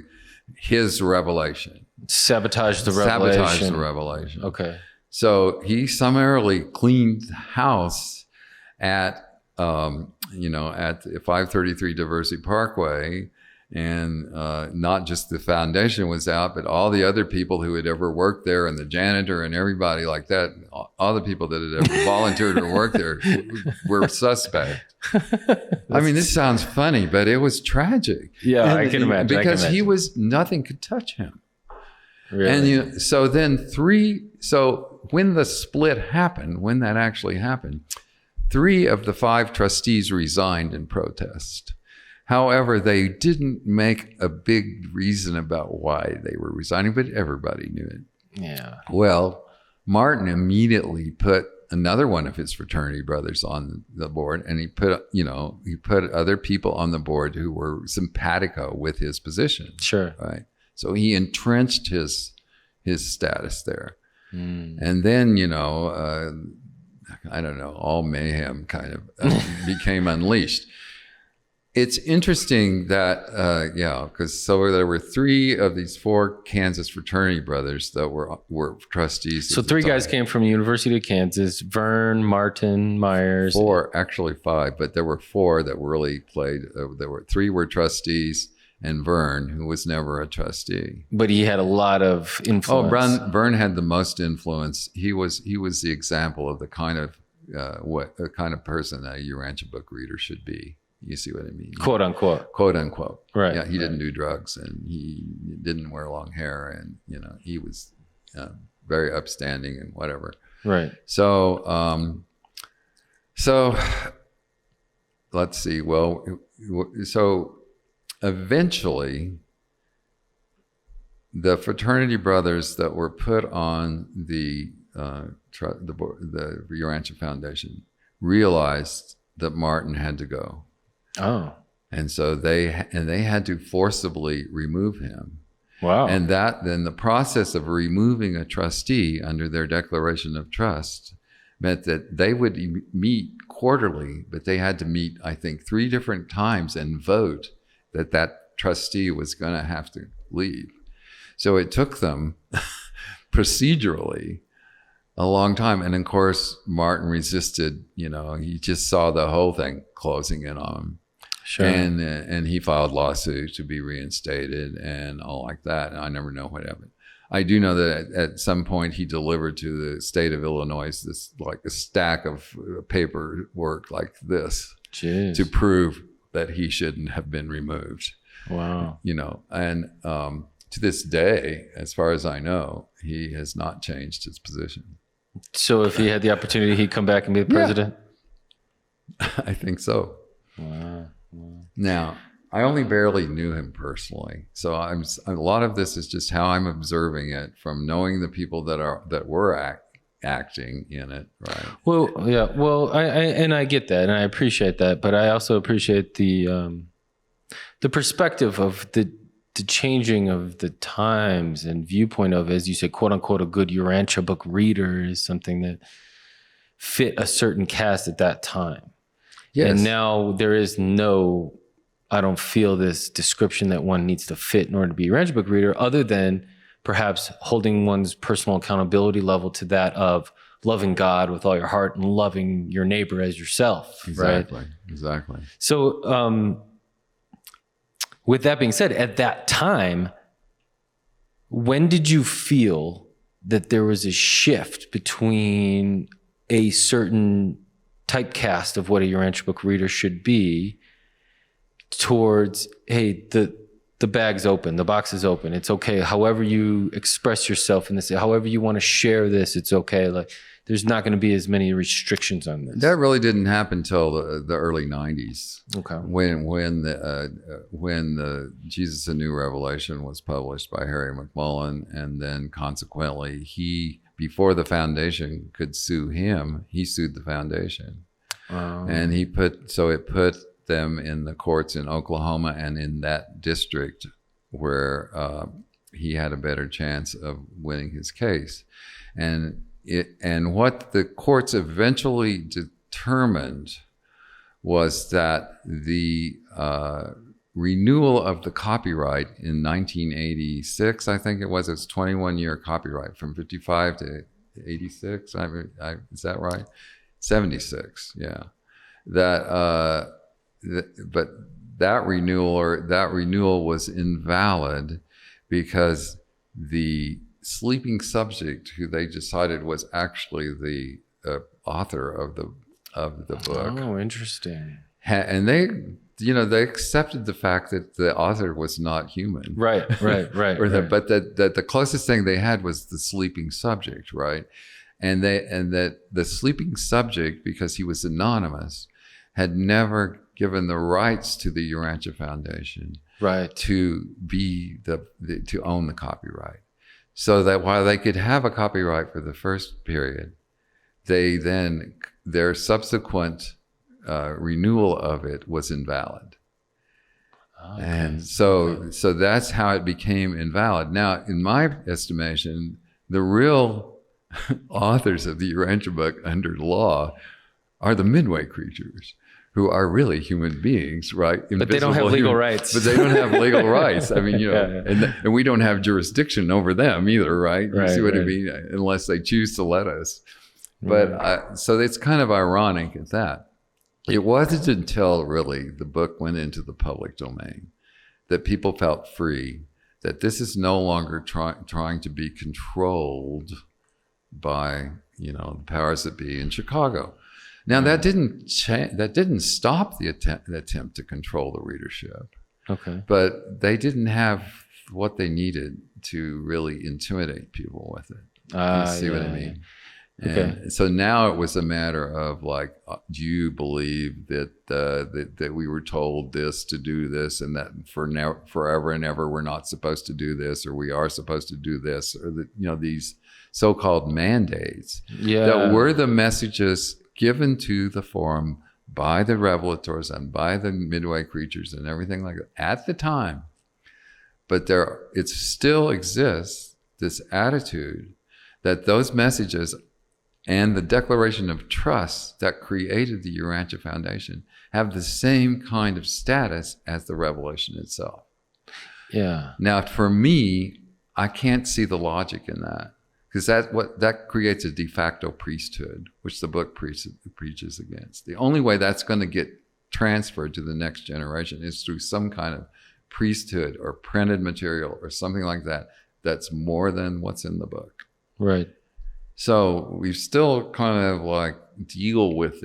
his revelation. Sabotage the revelation. Sabotage the revelation. Okay. So he summarily cleaned house at 533 Diversity Parkway, And not just the foundation was out, but all the other people who had ever worked there, and the janitor and everybody like that, all the people that had ever volunteered or worked there were suspect. I mean, this sounds funny, but it was tragic. Yeah, I can imagine. Because he was, nothing could touch him. Really? And so when the split happened, when that actually happened, 3 of the 5 trustees resigned in protest. However, they didn't make a big reason about why they were resigning, but everybody knew it. Yeah. Well, Martin immediately put another one of his fraternity brothers on the board, and he put other people on the board who were simpatico with his position. Sure. Right. So he entrenched his status there. And then, I don't know, all mayhem kind of became unleashed. It's interesting that, because there were 3 of these 4 Kansas fraternity brothers that were trustees. So 3 guys came from the University of Kansas: Vern, Martin, Myers. 4, actually 5, but there were 4 that really played. There were 3 were trustees, and Vern, who was never a trustee. But he had a lot of influence. Oh, Vern had the most influence. He was the example of the kind of person a Urantia book reader should be. You see what I mean? Quote unquote. Quote unquote. Right. Yeah, he didn't do drugs, and he didn't wear long hair, and he was very upstanding and whatever. Right. So let's see. Well, so eventually, the fraternity brothers that were put on the Urantia Foundation realized that Martin had to go. Oh. And so they had to forcibly remove him. Wow. And then the process of removing a trustee under their declaration of trust meant that they would meet quarterly, but they had to meet, I think, 3 different times and vote that trustee was going to have to leave. So it took them procedurally a long time. And of course, Martin resisted, he just saw the whole thing closing in on him. Sure. And he filed lawsuits to be reinstated and all like that. And I never know what happened. I do know that at some point he delivered to the state of Illinois this like a stack of paperwork like this. Jeez. To prove that he shouldn't have been removed. Wow. And to this day, as far as I know, he has not changed his position. So if he had the opportunity, he'd come back and be the president? Yeah. I think so. Wow. Now, I only barely knew him personally, so a lot of this is just how I'm observing it from knowing the people that were acting in it, right? Well, yeah. Well, I get that, and I appreciate that, but I also appreciate the perspective of the changing of the times and viewpoint of, as you said, quote unquote, a good Urantia book reader is something that fit a certain cast at that time. Yes. And now there is I don't feel this description that one needs to fit in order to be a Urantia book reader, other than perhaps holding one's personal accountability level to that of loving God with all your heart and loving your neighbor as yourself. Exactly. Right? Exactly. So, with that being said, at that time, when did you feel that there was a shift between a certain typecast of what a Urantia book reader should be towards, hey, the bag's open, the box is open, it's okay. However you express yourself in this, however you want to share this, it's okay. Like, there's not going to be as many restrictions on this. That really didn't happen until the early 90s. Okay. When the Jesus: A New Revelation was published by Harry McMullen, and then consequently before the foundation could sue him, he sued the foundation. And it put them in the courts in Oklahoma and in that district where he had a better chance of winning his case. And what the courts eventually determined was that the renewal of the copyright in 1986, I think it was 21-year copyright from 55 to 86. Is that right? 76, yeah. But that renewal was invalid because the sleeping subject, who they decided was actually the author of the book. Oh, interesting. And they accepted the fact that the author was not human. Right. But that the closest thing they had was the sleeping subject, right? And that the sleeping subject, because he was anonymous, had never given the rights to the Urantia Foundation, right, to be to own the copyright. So that while they could have a copyright for the first period, their subsequent renewal of it was invalid. Okay. And so that's how it became invalid. Now, in my estimation, the real authors of the Urantia book under law are the midway creatures, who are really human beings, right? But they don't have legal rights. But they don't have legal rights. I mean, and we don't have jurisdiction over them either, right? You see what I mean? Unless they choose to let us. But so it's kind of ironic at that. It wasn't until really the book went into the public domain that people felt free, that this is no longer trying to be controlled by, the powers that be in Chicago. Now that didn't stop the attempt to control the readership. Okay. But they didn't have what they needed to really intimidate people with it. You see what I mean? Okay. And so now it was a matter of like, do you believe that that we were told this to do this, and that forever and ever we're not supposed to do this, or we are supposed to do this, or these so-called mandates that were the messages given to the forum by the revelators and by the midway creatures and everything like that at the time. But it still exists, this attitude that those messages and the declaration of trust that created the Urantia Foundation have the same kind of status as the revelation itself. Yeah. Now, for me, I can't see the logic in that, because that creates a de facto priesthood, which the book preaches against. The only way that's going to get transferred to the next generation is through some kind of priesthood or printed material or something like that that's more than what's in the book. Right. So we still kind of like deal with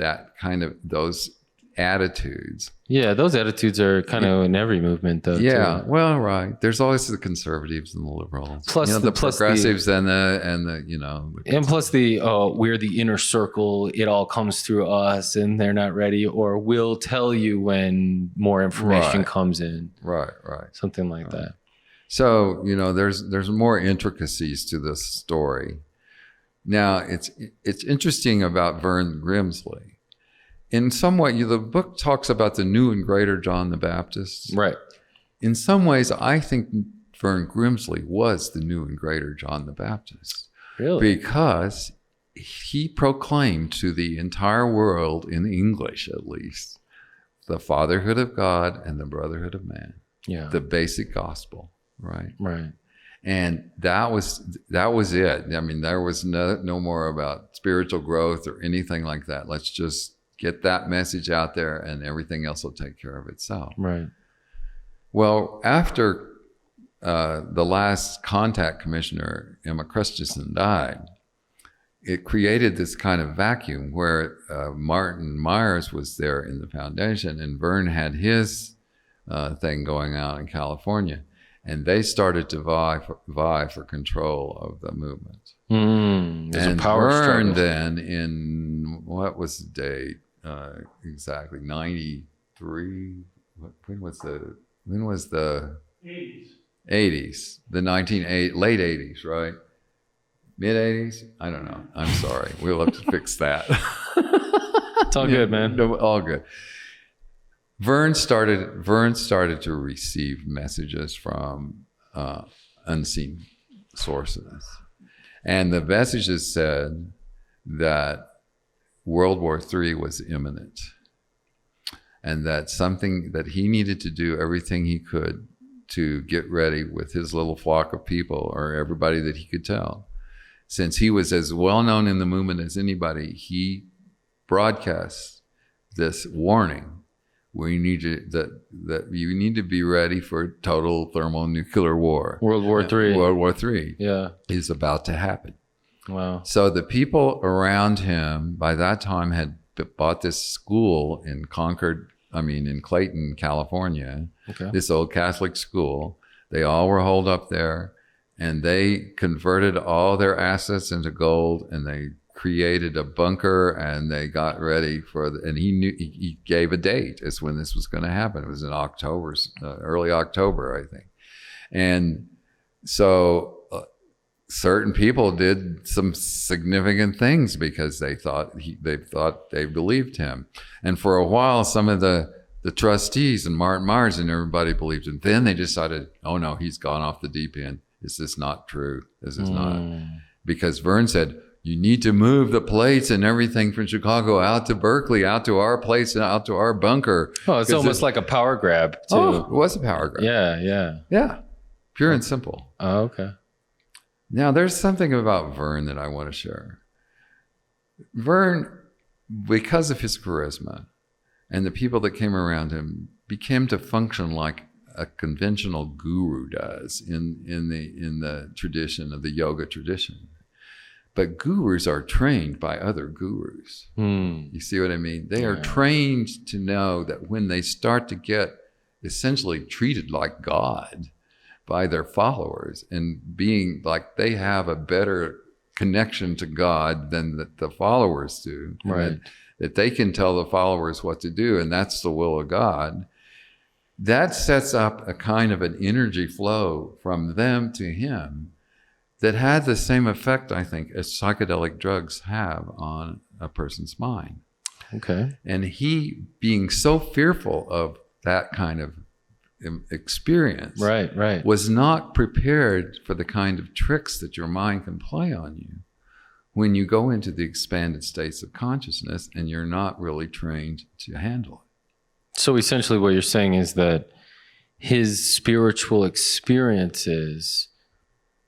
those attitudes. Yeah, those attitudes are kind of in every movement, though. Yeah, too. well, right. There's always the conservatives and the liberals, plus the progressives and the and plus we're the inner circle. It all comes through us, and they're not ready, or we'll tell you when more information comes in. Right. Something like that. So there's more intricacies to this story. Now it's interesting about Vern Grimsley. In some way, the book talks about the new and greater John the Baptist. Right. In some ways, I think Vern Grimsley was the new and greater John the Baptist. Really? Because he proclaimed to the entire world, in English at least, the fatherhood of God and the brotherhood of man. Yeah. The basic gospel, right? Right. And that was it. I mean, there was no more about spiritual growth or anything like that. Let's just get that message out there, and everything else will take care of itself. Right. Well, after the last contact commissioner, Emma Christensen, died, it created this kind of vacuum where Martin Myers was there in the foundation, and Vern had his thing going on in California. And they started to vie for control of the movement. There's and a power Vern struggle. then, in what was the date exactly? 93. When was the 80s? 80s, the late 80s, right? Mid 80s? I don't know. I'm sorry. We'll have to fix that. It's all good, man. No, all good. Vern started to receive messages from unseen sources. And the messages said that World War III was imminent, and that he needed to do everything he could to get ready with his little flock of people, or everybody that he could tell. Since he was as well known in the movement as anybody, he broadcast this warning we need to that you need to be ready for total thermonuclear war. World War III. World War III. Yeah. Is about to happen. Wow. So the people around him by that time had bought this school in Clayton, California. Okay. This old Catholic school. They all were holed up there, and they converted all their assets into gold, and they created a bunker, and they got ready and he gave a date as when this was going to happen. It was in October, early October, I think. And so certain people did some significant things because they believed him. And for a while, some of the trustees and Martin Myers and everybody believed him. Then they decided, oh no, he's gone off the deep end. This is not true. This is not. Because Verne said, you need to move the plates and everything from Chicago out to Berkeley, out to our place, and out to our bunker. Oh, it's almost like a power grab, too. Oh, it was a power grab. Yeah. Pure and simple. Oh, okay. Now, there's something about Verne that I want to share. Verne, because of his charisma and the people that came around him, became to function like a conventional guru does in the tradition of the yoga tradition. But gurus are trained by other gurus. You see what I mean? They are trained to know that when they start to get essentially treated like God by their followers and being like they have a better connection to God than the followers do, right? That they can tell the followers what to do, and that's the will of God. That sets up a kind of an energy flow from them to him that had the same effect, I think, as psychedelic drugs have on a person's mind. Okay. And he, being so fearful of that kind of experience, right, was not prepared for the kind of tricks that your mind can play on you when you go into the expanded states of consciousness and you're not really trained to handle it. So essentially what you're saying is that his spiritual experiences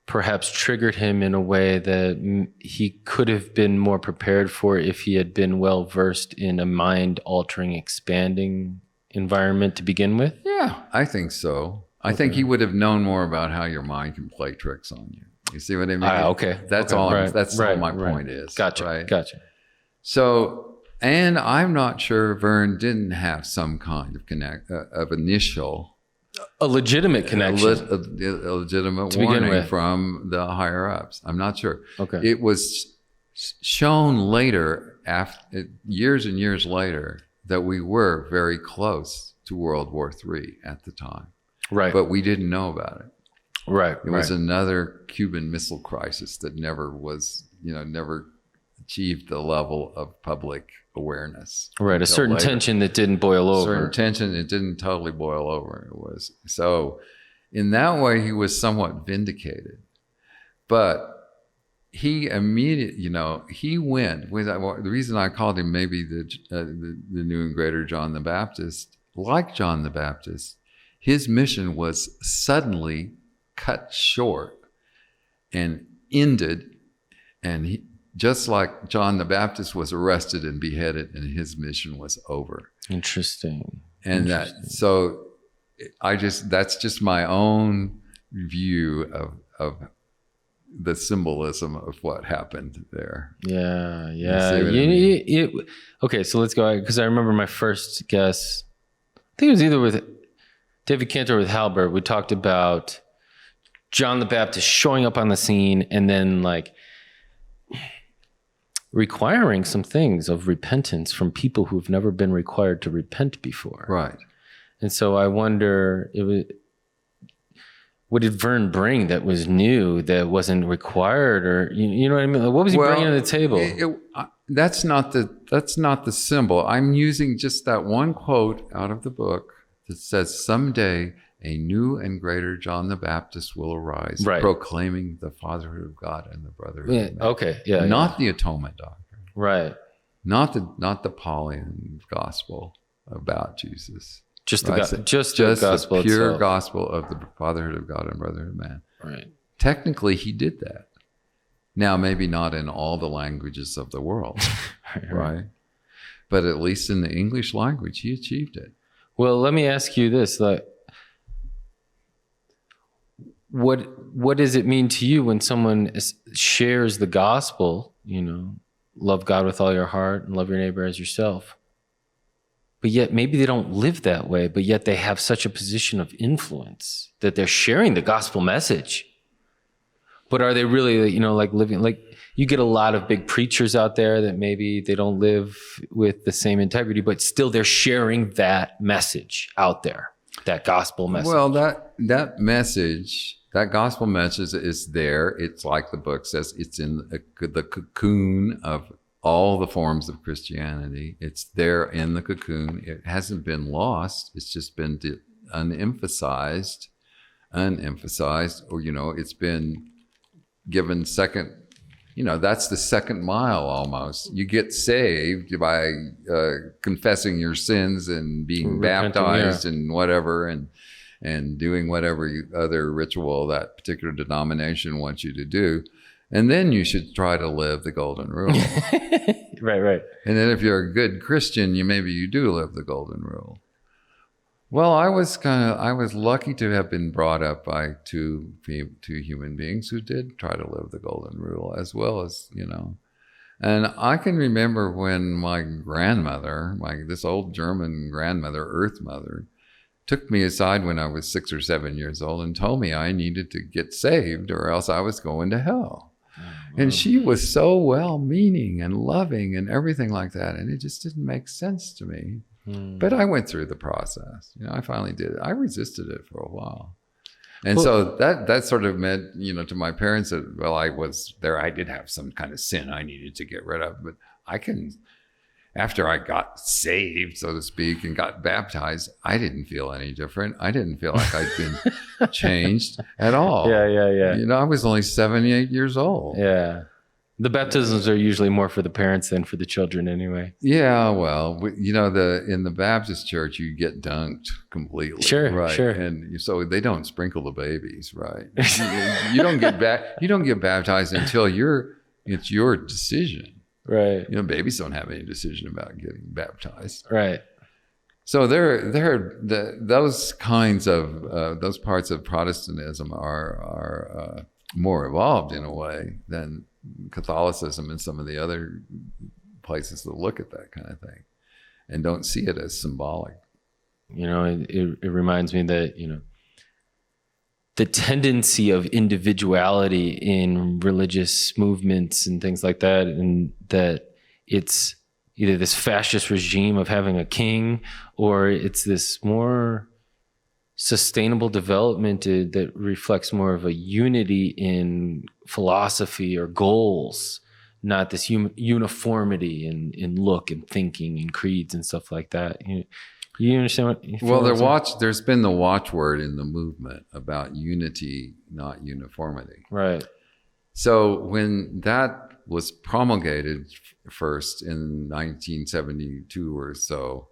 perhaps triggered him in a way that he could have been more prepared for if he had been well versed in a mind-altering, expanding environment to begin with? Yeah, I think so. I think he would have known more about how your mind can play tricks on you. You see what I mean? Okay. That's okay. all. Right. That's right. all my right. point is. Gotcha. Right? Gotcha. So, and I'm not sure Verne didn't have some kind of initial. A legitimate connection. A legitimate warning from the higher ups. I'm not sure. Okay. It was shown later, after years and years later, that we were very close to World War III at the time. Right. But we didn't know about it. Right. It was another Cuban Missile Crisis that never achieved the level of public awareness. Right. A certain tension that didn't boil over. Certain tension, it didn't totally boil over. It was. So in that way, he was somewhat vindicated. But he immediately, he went with the reason I called him maybe the new and greater John the Baptist. Like John the Baptist, his mission was suddenly cut short and ended, and just like John the Baptist was arrested and beheaded, and his mission was over. Interesting. And that's just my own view of the symbolism of what happened there. Yeah. Okay, so let's go, because I remember my first guess, I think it was either with David Cantor or with Halbert. We talked about John the Baptist showing up on the scene and then requiring some things of repentance from people who've never been required to repent before. Right. And so I wonder, what did Verne bring that was new, that wasn't required, or you know what I mean? What was he bringing to the table? That's not the symbol. I'm using just that one quote out of the book that says, "Someday a new and greater John the Baptist will arise, proclaiming the fatherhood of God and the brotherhood of man." Okay, yeah. Not the atonement doctrine. Right. Not the Pauline gospel about Jesus. Just the gospel, the pure itself. Gospel of the fatherhood of God and brotherhood of man. Right. Technically, he did that. Now, maybe not in all the languages of the world, right? But at least in the English language, he achieved it. Well, let me ask you this: like, what does it mean to you when someone shares the gospel? You know, love God with all your heart and love your neighbor as yourself. But yet maybe they don't live that way, but yet they have such a position of influence that they're sharing the gospel message. But are they really, you know, like living, like you get a lot of big preachers out there that maybe they don't live with the same integrity, but still they're sharing that message out there, that gospel message. Well, that message, that gospel message is there. It's like the book says, it's in the cocoon of all the forms of Christianity. It's there in the cocoon. It hasn't been lost. It's just been unemphasized, or, you know, it's been given second, you know, that's the second mile almost. You get saved by confessing your sins and being baptized and whatever, and doing whatever other ritual that particular denomination wants you to do. And then you should try to live the golden rule. Right. And then if you're a good Christian, maybe you do live the golden rule. Well, I was lucky to have been brought up by two human beings who did try to live the golden rule as well as, you know. And I can remember when my grandmother, this old German grandmother, Earth Mother, took me aside when I was 6 or 7 years old and told me I needed to get saved or else I was going to hell. And she was so well-meaning and loving and everything like that. And it just didn't make sense to me. But I went through the process. You know, I finally did it. I resisted it for a while. And so that sort of meant, you know, to my parents that, well, I was there. I did have some kind of sin I needed to get rid of. But after I got saved, so to speak, and got baptized, I didn't feel any different. I didn't feel like I'd been changed at all. Yeah. You know, I was only 78 years old. Yeah. The baptisms are usually more for the parents than for the children anyway. Yeah, well, you know, in the Baptist church, you get dunked completely. Sure, right? Sure. And so they don't sprinkle the babies, right? You don't get baptized until it's your decision. Right. You know, babies don't have any decision about getting baptized. Right. So those kinds of those parts of Protestantism are more evolved in a way than Catholicism and some of the other places that look at that kind of thing and don't see it as symbolic. You know, it reminds me that, you know, the tendency of individuality in religious movements and things like that, and that it's either this fascist regime of having a king or it's this more sustainable development that reflects more of a unity in philosophy or goals, not this uniformity in look and thinking and creeds and stuff like that. You understand what? Well, there's been the watchword in the movement about unity, not uniformity. Right. So when that was promulgated first in 1972 or so,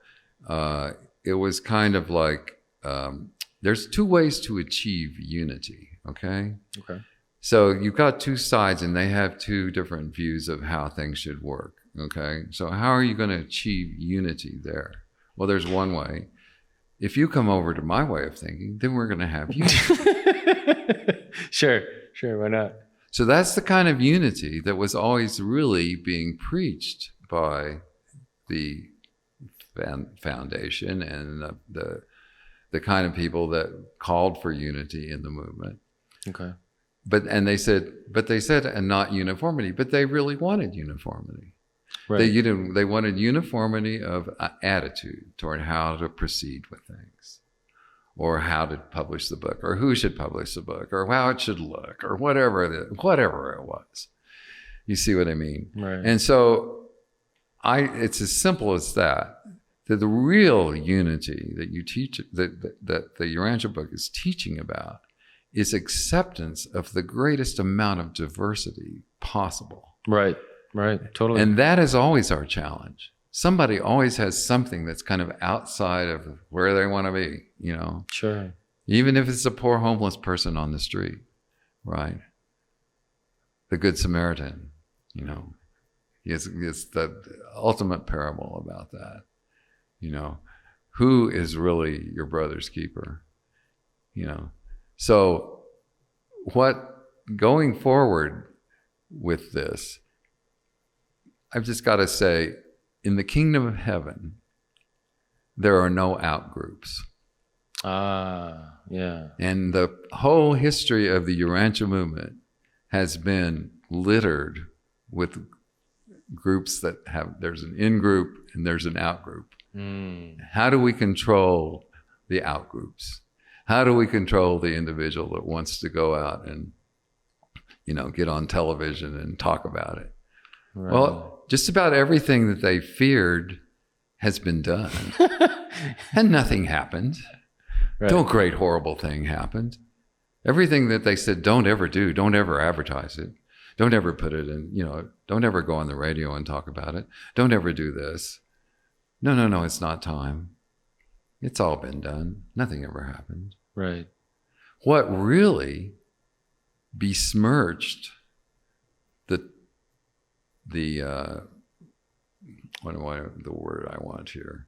it was kind of like, there's two ways to achieve unity, okay? Okay. So you've got two sides and they have two different views of how things should work, okay? So how are you going to achieve unity there? Well, there's one way. If you come over to my way of thinking, then we're going to have unity. Sure, why not? So that's the kind of unity that was always really being preached by the foundation and the kind of people that called for unity in the movement. Okay. But they said, and not uniformity, but they really wanted uniformity. Right. They wanted uniformity of attitude toward how to proceed with things, or how to publish the book, or who should publish the book, or how it should look, or whatever it was. You see what I mean? Right. And so it's as simple as that. That the real unity that you teach, that the Urantia book is teaching about, is acceptance of the greatest amount of diversity possible. Right, totally. And that is always our challenge. Somebody always has something that's kind of outside of where they want to be, you know? Sure. Even if it's a poor homeless person on the street, right? The Good Samaritan, you know? It's the ultimate parable about that. You know, who is really your brother's keeper? You know, so what going forward with this, I've just got to say, in the kingdom of heaven, there are no outgroups. Yeah. And the whole history of the Urantia movement has been littered with groups that have, there's an in-group and there's an out-group. How do we control the out-groups? How do we control the individual that wants to go out and, you know, get on television and talk about it? Right. Well, just about everything that they feared has been done. And nothing happened. Right. No great horrible thing happened. Everything that they said don't ever do, don't ever advertise it, don't ever put it in, you know, don't ever go on the radio and talk about it, don't ever do this. No, it's not time. It's all been done. Nothing ever happened. Right. What really besmirched the word I want here,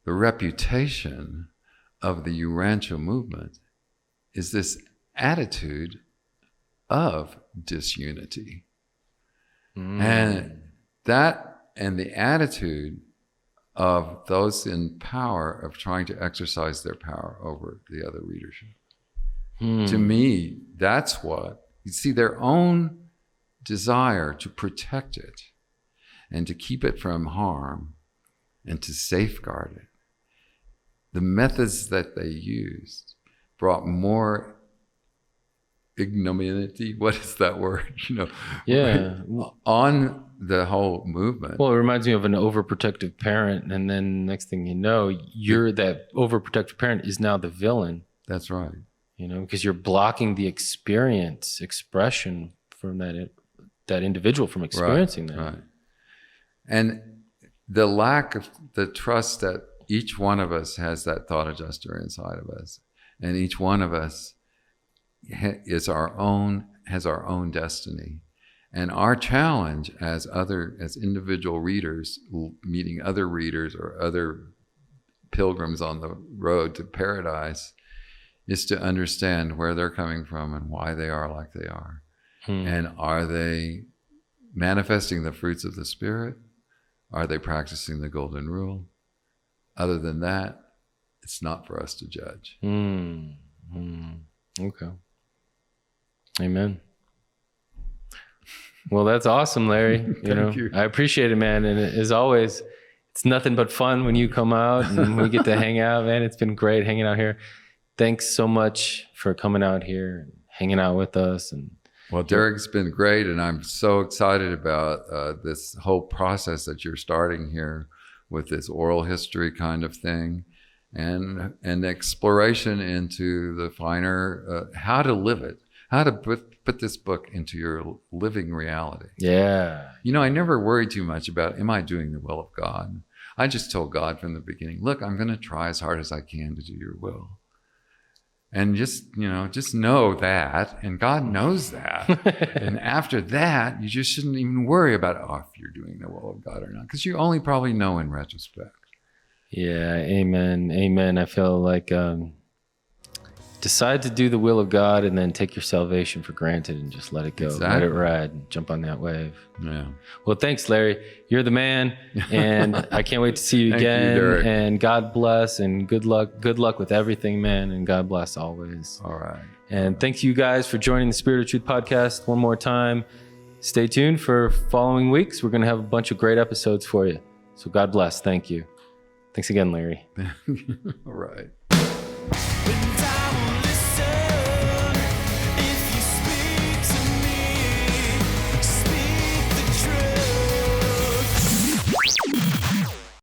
the reputation of the Urantia movement is this attitude of disunity. And the attitude of those in power of trying to exercise their power over the other readership. To me, that's what, you see, their own desire to protect it and to keep it from harm and to safeguard it. The methods that they used brought more ignominy, what is that word? You know, yeah, on the whole movement. Well, it reminds me of an overprotective parent, and then next thing you know, that overprotective parent is now the villain. That's right. You know, because you're blocking the expression from that individual from experiencing that. Right. And the lack of the trust that each one of us has that thought adjuster inside of us, and each one of us has our own destiny. And our challenge as individual readers meeting other readers or other pilgrims on the road to paradise is to understand where they're coming from and why they are like they are. And are they manifesting the fruits of the Spirit? Are they practicing the golden rule? Other than that, it's not for us to judge. Okay. Amen. Well, that's awesome, Larry. Thank you. I appreciate it, man. And as always, it's nothing but fun when you come out and we get to hang out, man. It's been great hanging out here. Thanks so much for coming out here and hanging out with us. And well, Derek's been great, and I'm so excited about this whole process that you're starting here with this oral history kind of thing, and exploration into the finer how to live it, how to put this book into your living reality. Yeah. You know, I never worried too much about, am I doing the will of God? I just told God from the beginning, look, I'm going to try as hard as I can to do your will. And just know that, and God knows that. And after that, you just shouldn't even worry about if you're doing the will of God or not, because you only probably know in retrospect. Yeah, amen. I feel like decide to do the will of God and then take your salvation for granted and just let it go. Exactly. Let it ride and jump on that wave. Yeah. Well, thanks, Larry. You're the man, and I can't wait to see you again. You, Derek. And God bless, and good luck with everything, man, and God bless always. All right. And thank you guys for joining the Spirit of Truth podcast one more time. Stay tuned for following weeks. We're going to have a bunch of great episodes for you. So God bless. Thank you. Thanks again, Larry. All right.